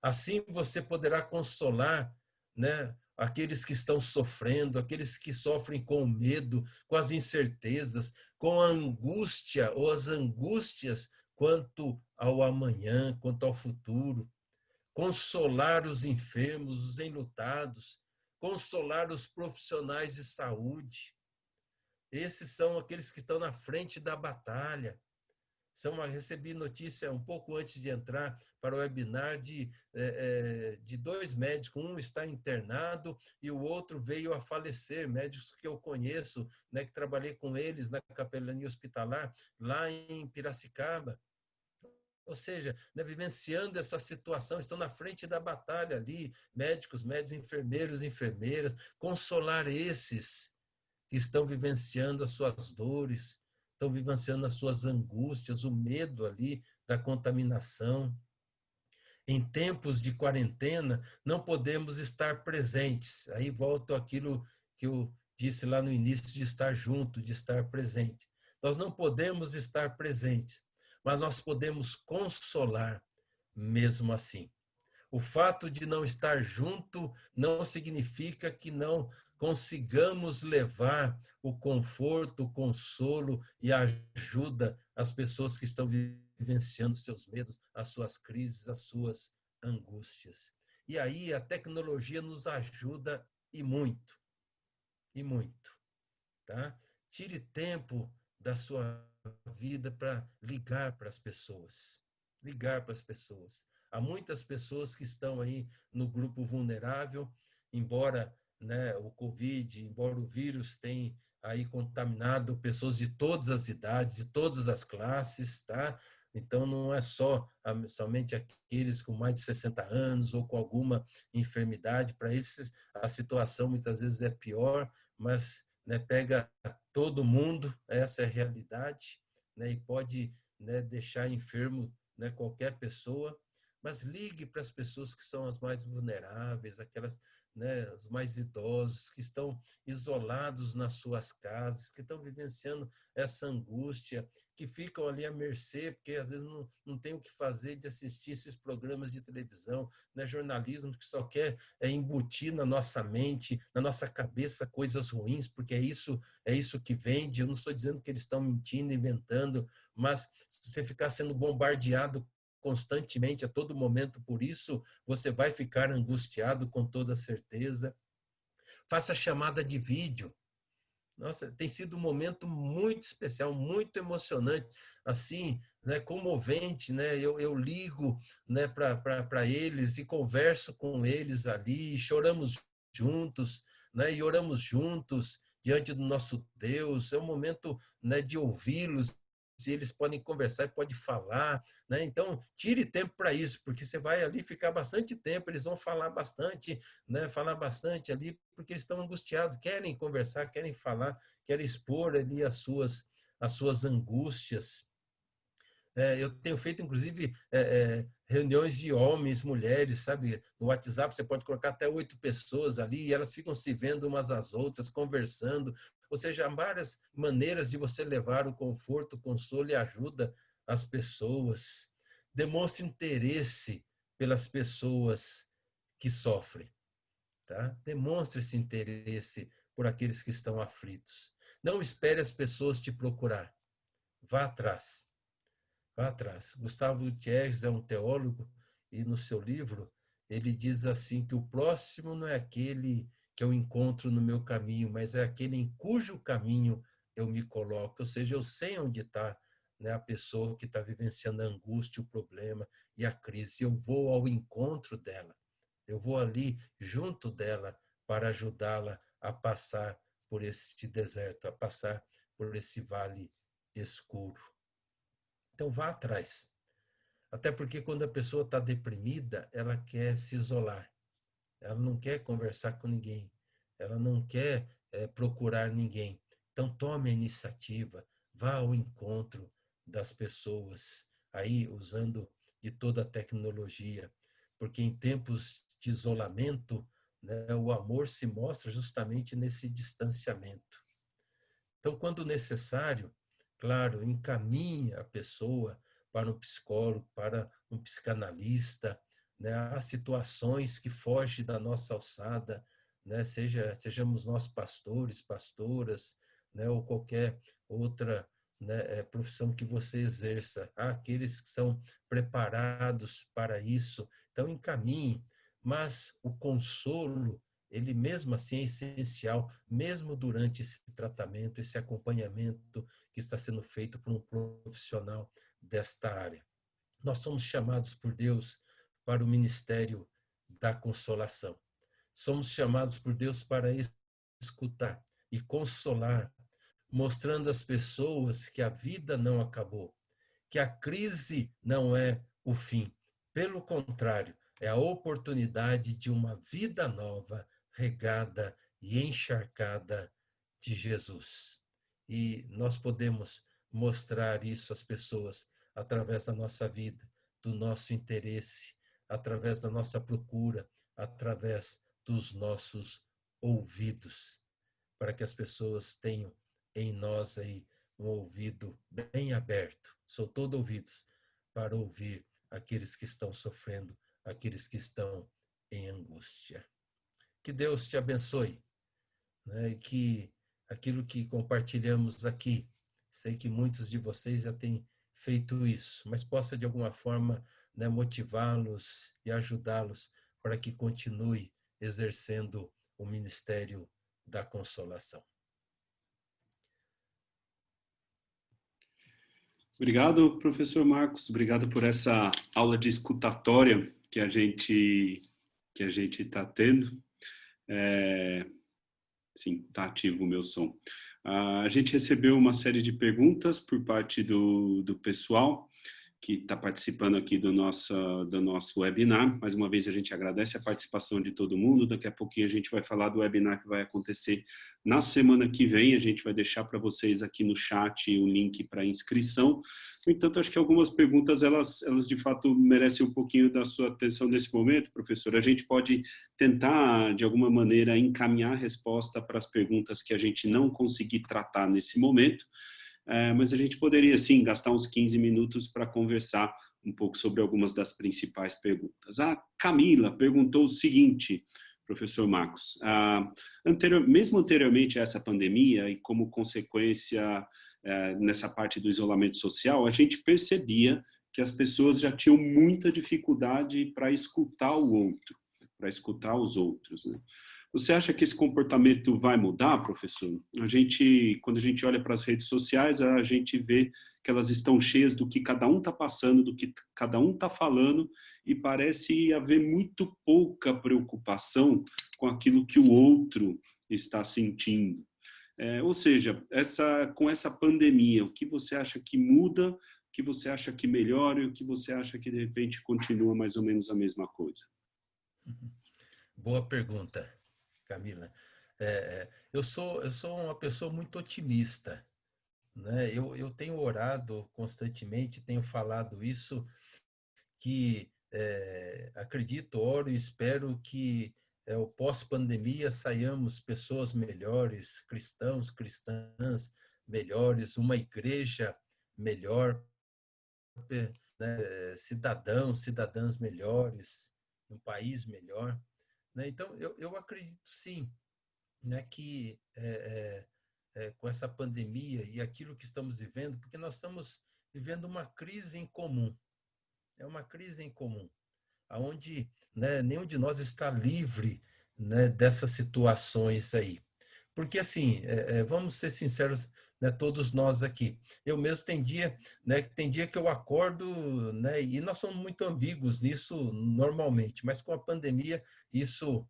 Assim você poderá consolar, né, aqueles que estão sofrendo, aqueles que sofrem com o medo, com as incertezas, com a angústia ou as angústias quanto ao amanhã, quanto ao futuro. Consolar os enfermos, os enlutados, consolar os profissionais de saúde. Esses são aqueles que estão na frente da batalha. Recebi notícia um pouco antes de entrar para o webinar de dois médicos. Um está internado e o outro veio a falecer. Médicos que eu conheço, né, que trabalhei com eles na capelania hospitalar, lá em Piracicaba. Ou seja, né, vivenciando essa situação, estão na frente da batalha ali, médicos, enfermeiros, enfermeiras, consolar esses que estão vivenciando as suas dores, estão vivenciando as suas angústias, o medo ali da contaminação. Em tempos de quarentena, não podemos estar presentes. Aí volto àquilo que eu disse lá no início, de estar junto, de estar presente. Nós não podemos estar presentes, mas nós podemos consolar mesmo assim. O fato de não estar junto não significa que não consigamos levar o conforto, o consolo e a ajuda às pessoas que estão vivenciando seus medos, as suas crises, as suas angústias. E aí a tecnologia nos ajuda e muito, tá? Tire tempo da sua vida para ligar para as pessoas, Há muitas pessoas que estão aí no grupo vulnerável, embora, né, o Covid, embora o vírus tenha aí contaminado pessoas de todas as idades, de todas as classes, tá? Então, não é somente aqueles com mais de 60 anos ou com alguma enfermidade. Para esses, a situação muitas vezes é pior, mas, né, pega todo mundo, essa é a realidade, né, e pode, né, deixar enfermo, né, qualquer pessoa. Mas ligue para as pessoas que são as mais vulneráveis, aquelas, né, os mais idosos, que estão isolados nas suas casas, que estão vivenciando essa angústia, que ficam ali à mercê, porque às vezes não tem o que fazer de assistir esses programas de televisão, né, jornalismo que só quer embutir na nossa mente, na nossa cabeça coisas ruins, porque é isso que vende. Eu não estou dizendo que eles estão mentindo, inventando, mas se você ficar sendo bombardeado constantemente, a todo momento, por isso, você vai ficar angustiado com toda certeza. Faça chamada de vídeo, Nossa, tem sido um momento muito especial, muito emocionante, assim, né, comovente, né? Eu ligo, né, para eles e converso com eles ali, choramos juntos, né, e oramos juntos diante do nosso Deus. É um momento, né, de ouvi-los, e eles podem conversar, podem falar, né? Então, tire tempo para isso, porque você vai ali ficar bastante tempo, eles vão falar bastante, né? Falar bastante ali, porque eles estão angustiados, querem conversar, querem falar, querem expor ali as suas angústias. Eu tenho feito, inclusive, reuniões de homens, mulheres, sabe? No WhatsApp você pode colocar até 8 pessoas ali e elas ficam se vendo umas às outras, conversando. Ou seja, há várias maneiras de você levar o conforto, o consolo e ajuda às pessoas. Demonstre interesse pelas pessoas que sofrem, tá? Demonstre esse interesse por aqueles que estão aflitos. Não espere as pessoas te procurar. Vá atrás. Vá atrás. Gustavo Gutierrez é um teólogo e no seu livro ele diz assim que o próximo não é aquele que eu encontro no meu caminho, mas é aquele em cujo caminho eu me coloco. Ou seja, eu sei onde está, né, a pessoa que está vivenciando a angústia, o problema e a crise. Eu vou ao encontro dela. Eu vou ali junto dela para ajudá-la a passar por este deserto, a passar por esse vale escuro. Então vá atrás. Até porque quando a pessoa está deprimida, ela quer se isolar. Ela não quer conversar com ninguém. Ela não quer procurar ninguém. Então tome a iniciativa, vá ao encontro das pessoas, aí usando de toda a tecnologia, porque em tempos de isolamento, né, o amor se mostra justamente nesse distanciamento. Então, quando necessário, claro, encaminhe a pessoa para um psicólogo, para um psicanalista, né? Há situações que fogem da nossa alçada, né? Sejamos nós pastores, pastoras, né? Ou qualquer outra, né, profissão que você exerça. Há aqueles que são preparados para isso, então encaminhe, mas o consolo ele mesmo assim é essencial, mesmo durante esse tratamento, esse acompanhamento que está sendo feito por um profissional desta área. Nós somos chamados por Deus para o ministério da consolação. Somos chamados por Deus para escutar e consolar, mostrando às pessoas que a vida não acabou, que a crise não é o fim. Pelo contrário, é a oportunidade de uma vida nova, regada e encharcada de Jesus. E nós podemos mostrar isso às pessoas através da nossa vida, do nosso interesse, através da nossa procura, através dos nossos ouvidos, para que as pessoas tenham em nós aí um ouvido bem aberto. Sou todo ouvidos para ouvir aqueles que estão sofrendo, aqueles que estão em angústia. Que Deus te abençoe, né? E que aquilo que compartilhamos aqui, sei que muitos de vocês já têm feito isso, mas possa de alguma forma, né, motivá-los e ajudá-los para que continue exercendo o ministério da consolação. Obrigado, professor Marcos. Obrigado por essa aula de escutatória que a gente está tendo. Sim, está ativo o meu som. A gente recebeu uma série de perguntas por parte do pessoal que está participando aqui do nosso webinar. Mais uma vez, a gente agradece a participação de todo mundo. Daqui a pouquinho a gente vai falar do webinar que vai acontecer na semana que vem. A gente vai deixar para vocês aqui no chat o link para inscrição. No entanto, acho que algumas perguntas, elas de fato merecem um pouquinho da sua atenção nesse momento, professor. A gente pode tentar, de alguma maneira, encaminhar a resposta para as perguntas que a gente não conseguir tratar nesse momento. Mas a gente poderia, sim, gastar uns 15 minutos para conversar um pouco sobre algumas das principais perguntas. A Camila perguntou o seguinte, professor Marcos, mesmo anteriormente a essa pandemia e como consequência nessa parte do isolamento social, a gente percebia que as pessoas já tinham muita dificuldade para escutar o outro, para escutar os outros, né? Você acha que esse comportamento vai mudar, professor? Quando a gente olha para as redes sociais, a gente vê que elas estão cheias do que cada um está passando, do que cada um está falando, e parece haver muito pouca preocupação com aquilo que o outro está sentindo. Ou seja, com essa pandemia, o que você acha que muda, o que você acha que melhora e o que você acha que, de repente, continua mais ou menos a mesma coisa? Boa pergunta, Camila. Eu sou uma pessoa muito otimista, né? Eu tenho orado constantemente, tenho falado isso, que acredito, oro e espero que o pós-pandemia saiamos pessoas melhores, cristãos, cristãs melhores, uma igreja melhor, né? Cidadãos, cidadãs melhores, um país melhor, né? Então, eu acredito sim, né, que com essa pandemia e aquilo que estamos vivendo, porque nós estamos vivendo uma crise em comum, é uma crise em comum, onde, né, nenhum de nós está livre, né, dessas situações aí. Porque, assim, vamos ser sinceros, né, todos nós aqui. Eu mesmo tem dia que eu acordo, né, e nós somos muito ambíguos nisso normalmente, mas com a pandemia isso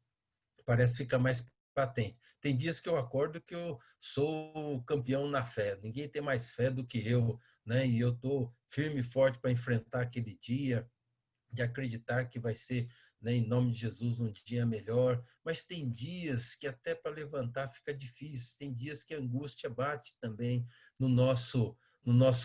parece ficar mais patente. Tem dias que eu acordo que eu sou campeão na fé, ninguém tem mais fé do que eu, né, e eu estou firme e forte para enfrentar aquele dia, de acreditar que vai ser, né, em nome de Jesus, um dia melhor, mas tem dias que até para levantar fica difícil, tem dias que a angústia bate também no nosso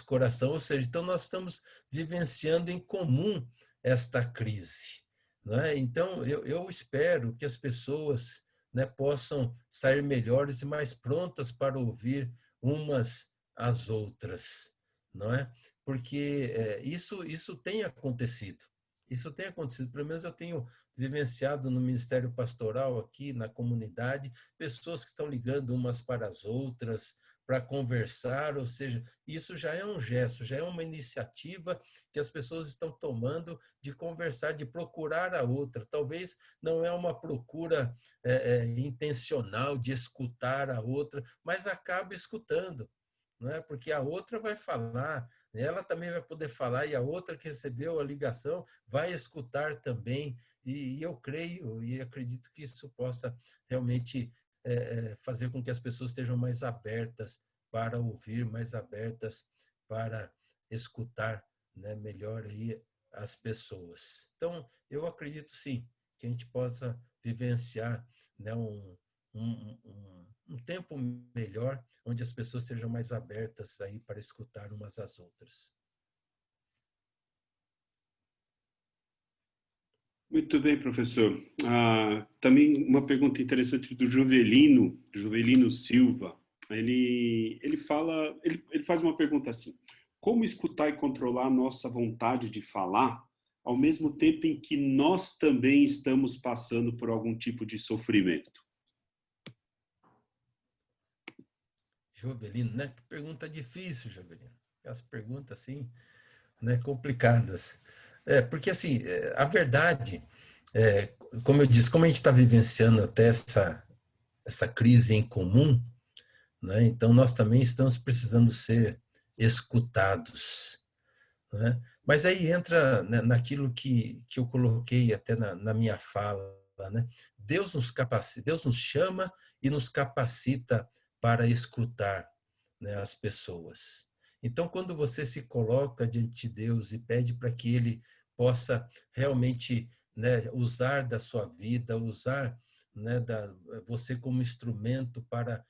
coração, ou seja, então nós estamos vivenciando em comum esta crise, né? Então eu espero que as pessoas, né, possam sair melhores e mais prontas para ouvir umas às outras, não é? Porque isso tem acontecido. Isso tem acontecido, pelo menos eu tenho vivenciado no Ministério Pastoral aqui na comunidade, pessoas que estão ligando umas para as outras para conversar, ou seja, isso já é um gesto, já é uma iniciativa que as pessoas estão tomando de conversar, de procurar a outra. Talvez não é uma procura intencional de escutar a outra, mas acaba escutando, não é? Porque a outra vai falar, ela também vai poder falar e a outra que recebeu a ligação vai escutar também. E eu creio e acredito que isso possa realmente fazer com que as pessoas estejam mais abertas para ouvir, mais abertas para escutar, né, melhor aí as pessoas. Então, eu acredito sim que a gente possa vivenciar, né, um tempo melhor, onde as pessoas estejam mais abertas aí para escutar umas às outras. Muito bem, professor. Também uma pergunta interessante do Juvelino Silva. Ele faz uma pergunta assim: como escutar e controlar a nossa vontade de falar, ao mesmo tempo em que nós também estamos passando por algum tipo de sofrimento? Jovelino, né? Que pergunta difícil, Jovelino. As perguntas assim, né, complicadas. Porque assim, a verdade, como eu disse, como a gente está vivenciando até essa crise em comum, né, então nós também estamos precisando ser escutados, né? Mas aí entra, né, naquilo que eu coloquei até na minha fala, né? Deus nos capacita, Deus nos chama e nos capacita para escutar, né, as pessoas. Então, quando você se coloca diante de Deus e pede para que Ele possa realmente, né, usar da sua vida, usar, né, você como instrumento para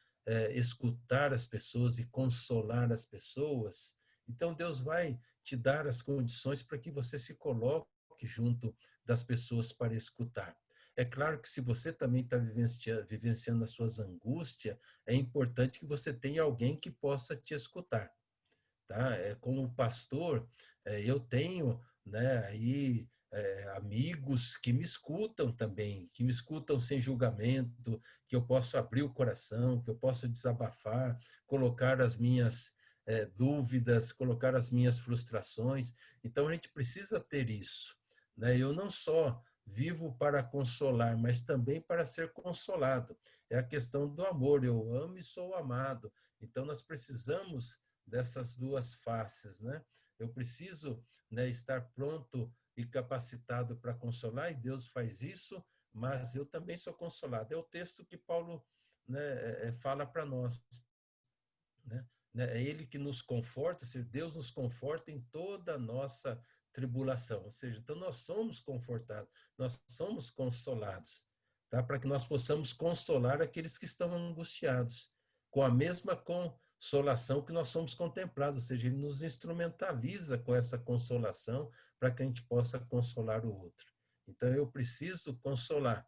escutar as pessoas e consolar as pessoas, então Deus vai te dar as condições para que você se coloque junto das pessoas para escutar. É claro que se você também está vivenciando as suas angústias, é importante que você tenha alguém que possa te escutar, tá? Como pastor, eu tenho, né, aí amigos que me escutam também, que me escutam sem julgamento, que eu posso abrir o coração, que eu posso desabafar, colocar as minhas dúvidas, colocar as minhas frustrações. Então a gente precisa ter isso, né? Eu não só vivo para consolar, mas também para ser consolado. É a questão do amor. Eu amo e sou amado. Então, nós precisamos dessas duas faces, né? Eu preciso, né, estar pronto e capacitado para consolar, e Deus faz isso, mas eu também sou consolado. É o texto que Paulo, né, fala para nós, né? É Ele que nos conforta, ou seja, Deus nos conforta em toda a nossa tribulação, ou seja, então nós somos confortados, nós somos consolados, tá? Para que nós possamos consolar aqueles que estão angustiados, com a mesma consolação que nós somos contemplados, ou seja, Ele nos instrumentaliza com essa consolação para que a gente possa consolar o outro. Então eu preciso consolar,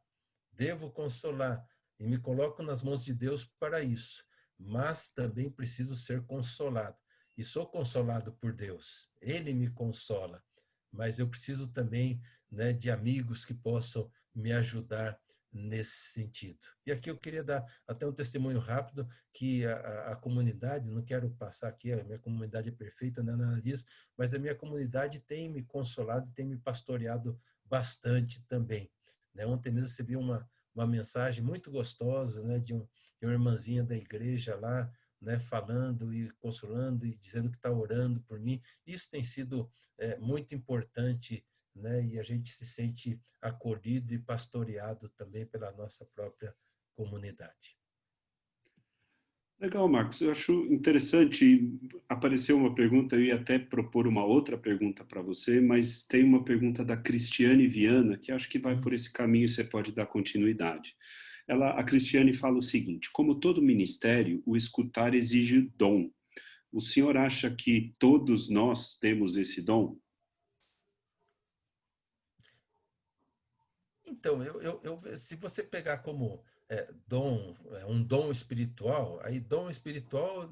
devo consolar, e me coloco nas mãos de Deus para isso, mas também preciso ser consolado. E sou consolado por Deus. Ele me consola, mas eu preciso também, né, de amigos que possam me ajudar nesse sentido. E aqui eu queria dar até um testemunho rápido que a comunidade, não quero passar aqui, a minha comunidade é perfeita, não é nada disso, mas a minha comunidade tem me consolado, tem me pastoreado bastante também. Né? Ontem mesmo recebi uma mensagem muito gostosa, né, de uma irmãzinha da igreja lá, né, falando e consolando e dizendo que está orando por mim. Isso tem sido muito importante, né, e a gente se sente acolhido e pastoreado também pela nossa própria comunidade. Legal, Marcos. Eu acho interessante. Apareceu uma pergunta, eu ia até propor uma outra pergunta para você, mas tem uma pergunta da Cristiane Viana, que acho que vai por esse caminho e você pode dar continuidade. A Cristiane fala o seguinte: como todo ministério, o escutar exige dom. O senhor acha que todos nós temos esse dom? Então, se você pegar como dom, um dom espiritual, aí dom espiritual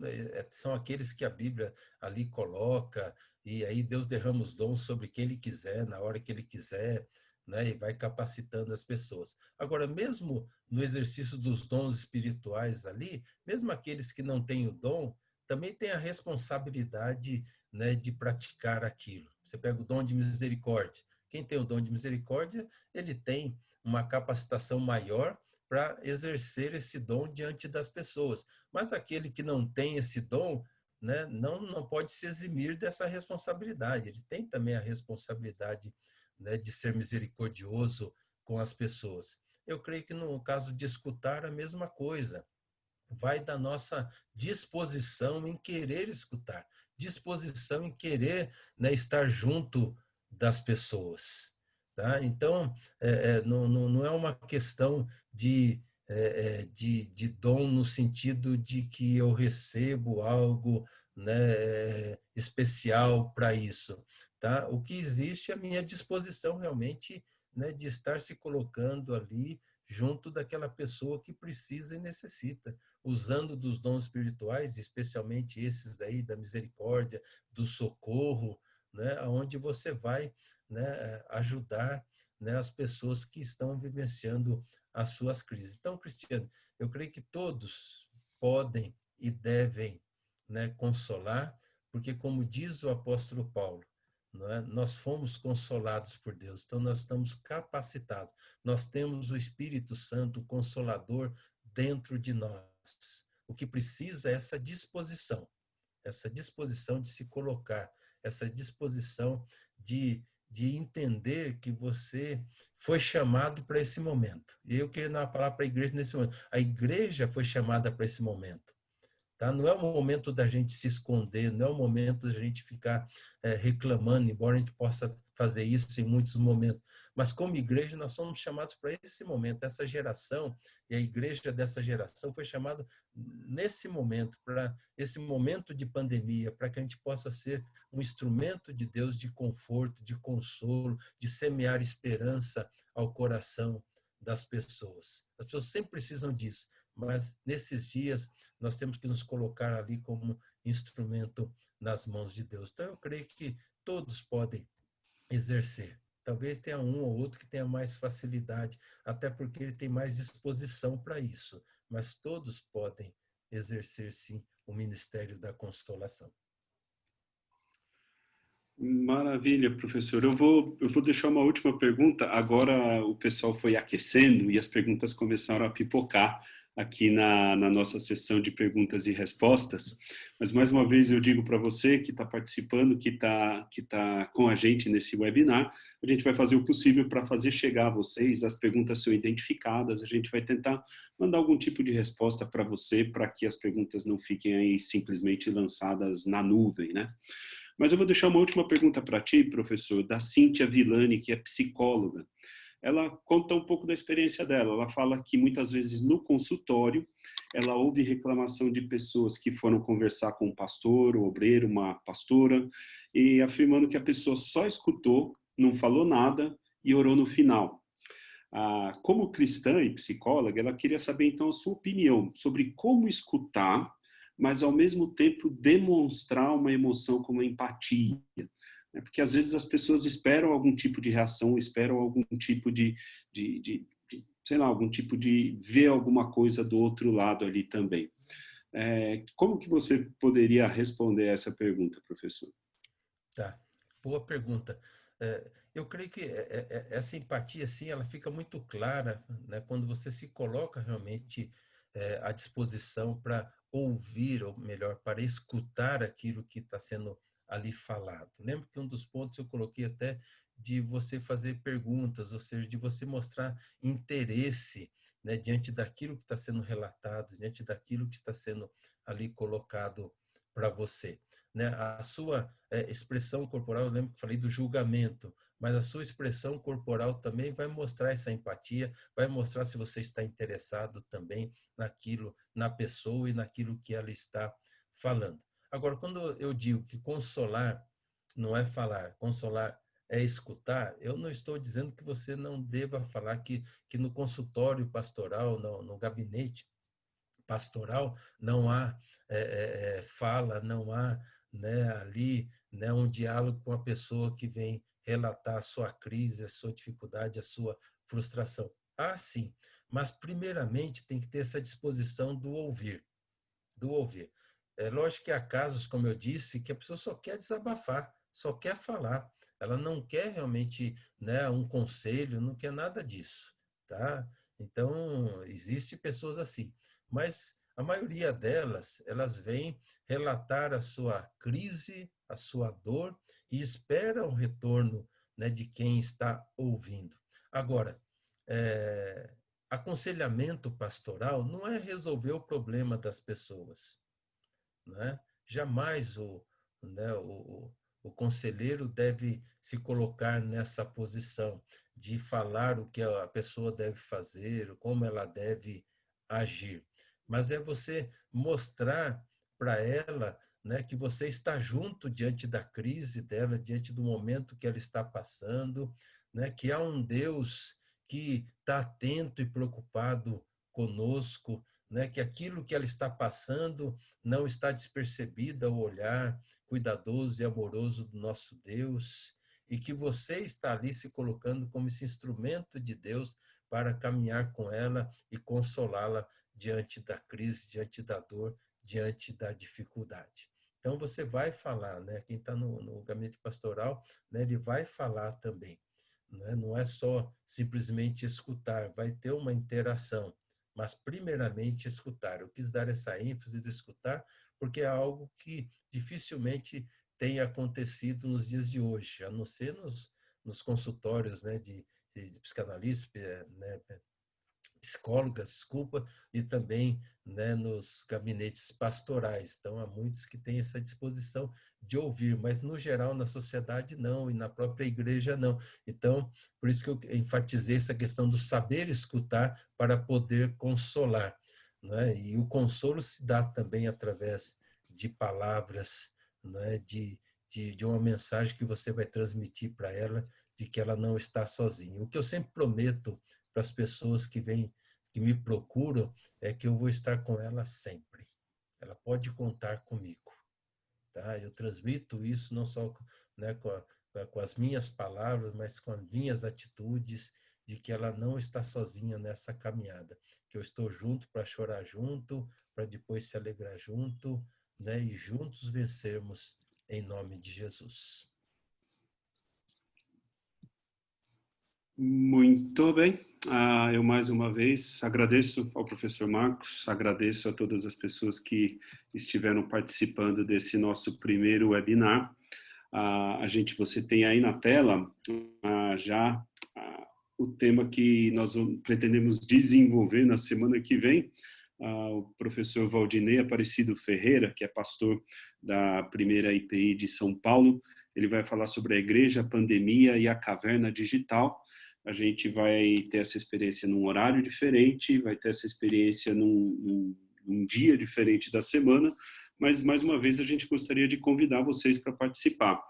são aqueles que a Bíblia ali coloca, e aí Deus derrama os dons sobre quem Ele quiser, na hora que Ele quiser, né, e vai capacitando as pessoas. Agora, mesmo no exercício dos dons espirituais ali, mesmo aqueles que não têm o dom, também têm a responsabilidade, né, de praticar aquilo. Você pega o dom de misericórdia. Quem tem o dom de misericórdia, ele tem uma capacitação maior para exercer esse dom diante das pessoas. Mas aquele que não tem esse dom, né, não pode se eximir dessa responsabilidade. Ele tem também a responsabilidade, né, de ser misericordioso com as pessoas. Eu creio que no caso de escutar, a mesma coisa. Vai da nossa disposição em querer escutar, disposição em querer, né, estar junto das pessoas. Tá? Então, não é uma questão de dom no sentido de que eu recebo algo, né, especial para isso. Tá? O que existe é a minha disposição realmente, né, de estar se colocando ali junto daquela pessoa que precisa e necessita, usando dos dons espirituais, especialmente esses daí da misericórdia, do socorro, né, onde você vai, né, ajudar, né, as pessoas que estão vivenciando as suas crises. Então, Cristiano, eu creio que todos podem e devem, né, consolar, porque como diz o apóstolo Paulo, não é? Nós fomos consolados por Deus, então nós estamos capacitados. Nós temos o Espírito Santo, o Consolador, dentro de nós. O que precisa é essa disposição de se colocar, essa disposição de entender que você foi chamado para esse momento. E eu queria dar uma palavra para a igreja nesse momento. A igreja foi chamada para esse momento. Tá? Não é o momento da gente se esconder, não é o momento da gente ficar reclamando, embora a gente possa fazer isso em muitos momentos. Mas como igreja, nós somos chamados para esse momento, essa geração, e a igreja dessa geração foi chamada nesse momento, para esse momento de pandemia, para que a gente possa ser um instrumento de Deus de conforto, de consolo, de semear esperança ao coração das pessoas. As pessoas sempre precisam disso, mas nesses dias nós temos que nos colocar ali como instrumento nas mãos de Deus. Então, eu creio que todos podem exercer. Talvez tenha um ou outro que tenha mais facilidade, até porque ele tem mais disposição para isso, mas todos podem exercer, sim, o ministério da consolação. Maravilha, professor. Eu vou deixar uma última pergunta. Agora o pessoal foi aquecendo e as perguntas começaram a pipocar aqui na nossa sessão de perguntas e respostas. Mas, mais uma vez, eu digo para você que está participando, que tá com a gente nesse webinar, a gente vai fazer o possível para fazer chegar a vocês. As perguntas são identificadas, a gente vai tentar mandar algum tipo de resposta para você, para que as perguntas não fiquem aí simplesmente lançadas na nuvem, né? Mas eu vou deixar uma última pergunta para ti, professor, da Cíntia Villani, que é psicóloga. Ela conta um pouco da experiência dela. Ela fala que muitas vezes no consultório ela ouve reclamação de pessoas que foram conversar com um pastor, um obreiro, uma pastora, e afirmando que a pessoa só escutou, não falou nada e orou no final. Como cristã e psicóloga, ela queria saber então a sua opinião sobre como escutar, mas ao mesmo tempo demonstrar uma emoção como a empatia. Porque às vezes as pessoas esperam algum tipo de reação, esperam algum tipo sei lá, algum tipo de ver alguma coisa do outro lado ali também. Como que você poderia responder essa pergunta, professor? Tá, boa pergunta. Eu creio que essa empatia, assim, ela fica muito clara, né, quando você se coloca realmente à disposição para ouvir, ou melhor, para escutar aquilo que está sendo ali falado. Lembro que um dos pontos eu coloquei até de você fazer perguntas, ou seja, de você mostrar interesse, né, diante daquilo que está sendo relatado, diante daquilo que está sendo ali colocado para você, né? A sua expressão corporal, eu lembro que falei do julgamento, mas a sua expressão corporal também vai mostrar essa empatia, vai mostrar se você está interessado também naquilo, na pessoa e naquilo que ela está falando. Agora, quando eu digo que consolar não é falar, consolar é escutar, eu não estou dizendo que você não deva falar que no consultório pastoral, no gabinete pastoral, não há fala, não há, né, ali, né, um diálogo com a pessoa que vem relatar a sua crise, a sua dificuldade, a sua frustração. Ah, sim, mas primeiramente tem que ter essa disposição do ouvir, do ouvir. É lógico que há casos, como eu disse, que a pessoa só quer desabafar, só quer falar. Ela não quer realmente, né, um conselho, não quer nada disso, tá? Então, existe pessoas assim, mas a maioria delas, elas vêm relatar a sua crise, a sua dor e esperam o retorno, né, de quem está ouvindo. Agora, é, aconselhamento pastoral não é resolver o problema das pessoas, né? Jamais né, o conselheiro deve se colocar nessa posição de falar o que a pessoa deve fazer, como ela deve agir. Mas é você mostrar para ela, né, que você está junto diante da crise dela, diante do momento que ela está passando, né, que há um Deus que está atento e preocupado conosco, né, que aquilo que ela está passando não está despercebido ao olhar cuidadoso e amoroso do nosso Deus, e que você está ali se colocando como esse instrumento de Deus para caminhar com ela e consolá-la diante da crise, diante da dor, diante da dificuldade. Então você vai falar, né? Quem está no gabinete pastoral, né, ele vai falar também. Né? Não é só simplesmente escutar, vai ter uma interação, mas primeiramente escutar. Eu quis dar essa ênfase do escutar, porque é algo que dificilmente tem acontecido nos dias de hoje, a não ser nos consultórios, né, de psicanalistas, né, psicólogas, desculpa, e também, né, nos gabinetes pastorais. Então, há muitos que têm essa disposição de ouvir, mas no geral na sociedade não, e na própria igreja não. Então, por isso que eu enfatizei essa questão do saber escutar para poder consolar, né? E o consolo se dá também através de palavras, né, de uma mensagem que você vai transmitir para ela, de que ela não está sozinha. O que eu sempre prometo para as pessoas que me procuram, é que eu vou estar com ela sempre. Ela pode contar comigo, tá? Eu transmito isso não só, né, com as minhas palavras, mas com as minhas atitudes, de que ela não está sozinha nessa caminhada, que eu estou junto para chorar junto, para depois se alegrar junto, né, e juntos vencermos em nome de Jesus. Muito bem. Eu mais uma vez agradeço ao professor Marcos, agradeço a todas as pessoas que estiveram participando desse nosso primeiro webinar. Você tem aí na tela já o tema que nós pretendemos desenvolver na semana que vem. O professor Valdinei Aparecido Ferreira, que é pastor da primeira IPI de São Paulo, ele vai falar sobre a igreja, a pandemia e a caverna digital. A gente vai ter essa experiência num horário diferente, vai ter essa experiência num dia diferente da semana, mas, mais uma vez, a gente gostaria de convidar vocês para participar.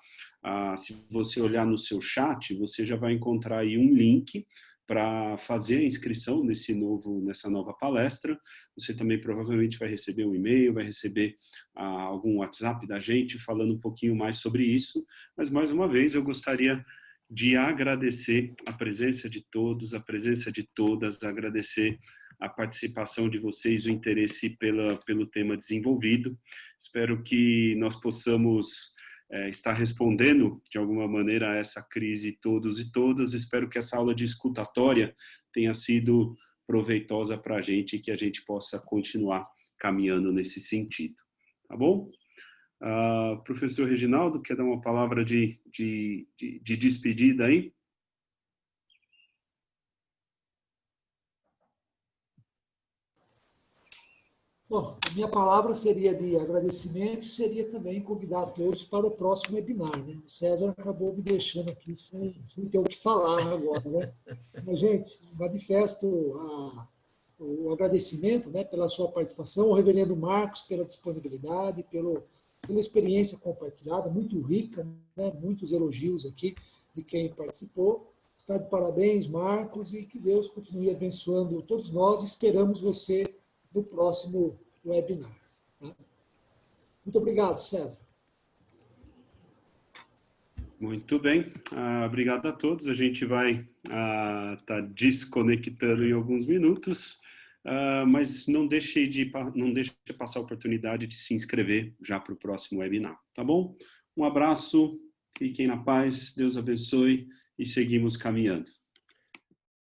Se você olhar no seu chat, você já vai encontrar aí um link para fazer a inscrição nessa nova palestra. Você também provavelmente vai receber um e-mail, vai receber algum WhatsApp da gente falando um pouquinho mais sobre isso. Mas, mais uma vez, eu gostaria de agradecer a presença de todos, a presença de todas, agradecer a participação de vocês, o interesse pelo tema desenvolvido. Espero que nós possamos estar respondendo, de alguma maneira, a essa crise todos e todas. Espero que essa aula de escutatória tenha sido proveitosa para a gente e que a gente possa continuar caminhando nesse sentido. Tá bom? Professor Reginaldo, quer dar uma palavra de despedida aí? Bom, a minha palavra seria de agradecimento, seria também convidar todos para o próximo webinar, né? O César acabou me deixando aqui sem ter o que falar agora, né? Mas, gente, manifesto o agradecimento, né, pela sua participação, ao reverendo Marcos pela disponibilidade, pela experiência compartilhada, muito rica, né? Muitos elogios aqui de quem participou. Está de parabéns, Marcos, e que Deus continue abençoando todos nós. Esperamos você no próximo webinar. Tá? Muito obrigado, César. Muito bem. Obrigado a todos. A gente vai estar desconectando em alguns minutos, mas não deixe passar a oportunidade de se inscrever já para o próximo webinar, tá bom? Um abraço, fiquem na paz, Deus abençoe e seguimos caminhando.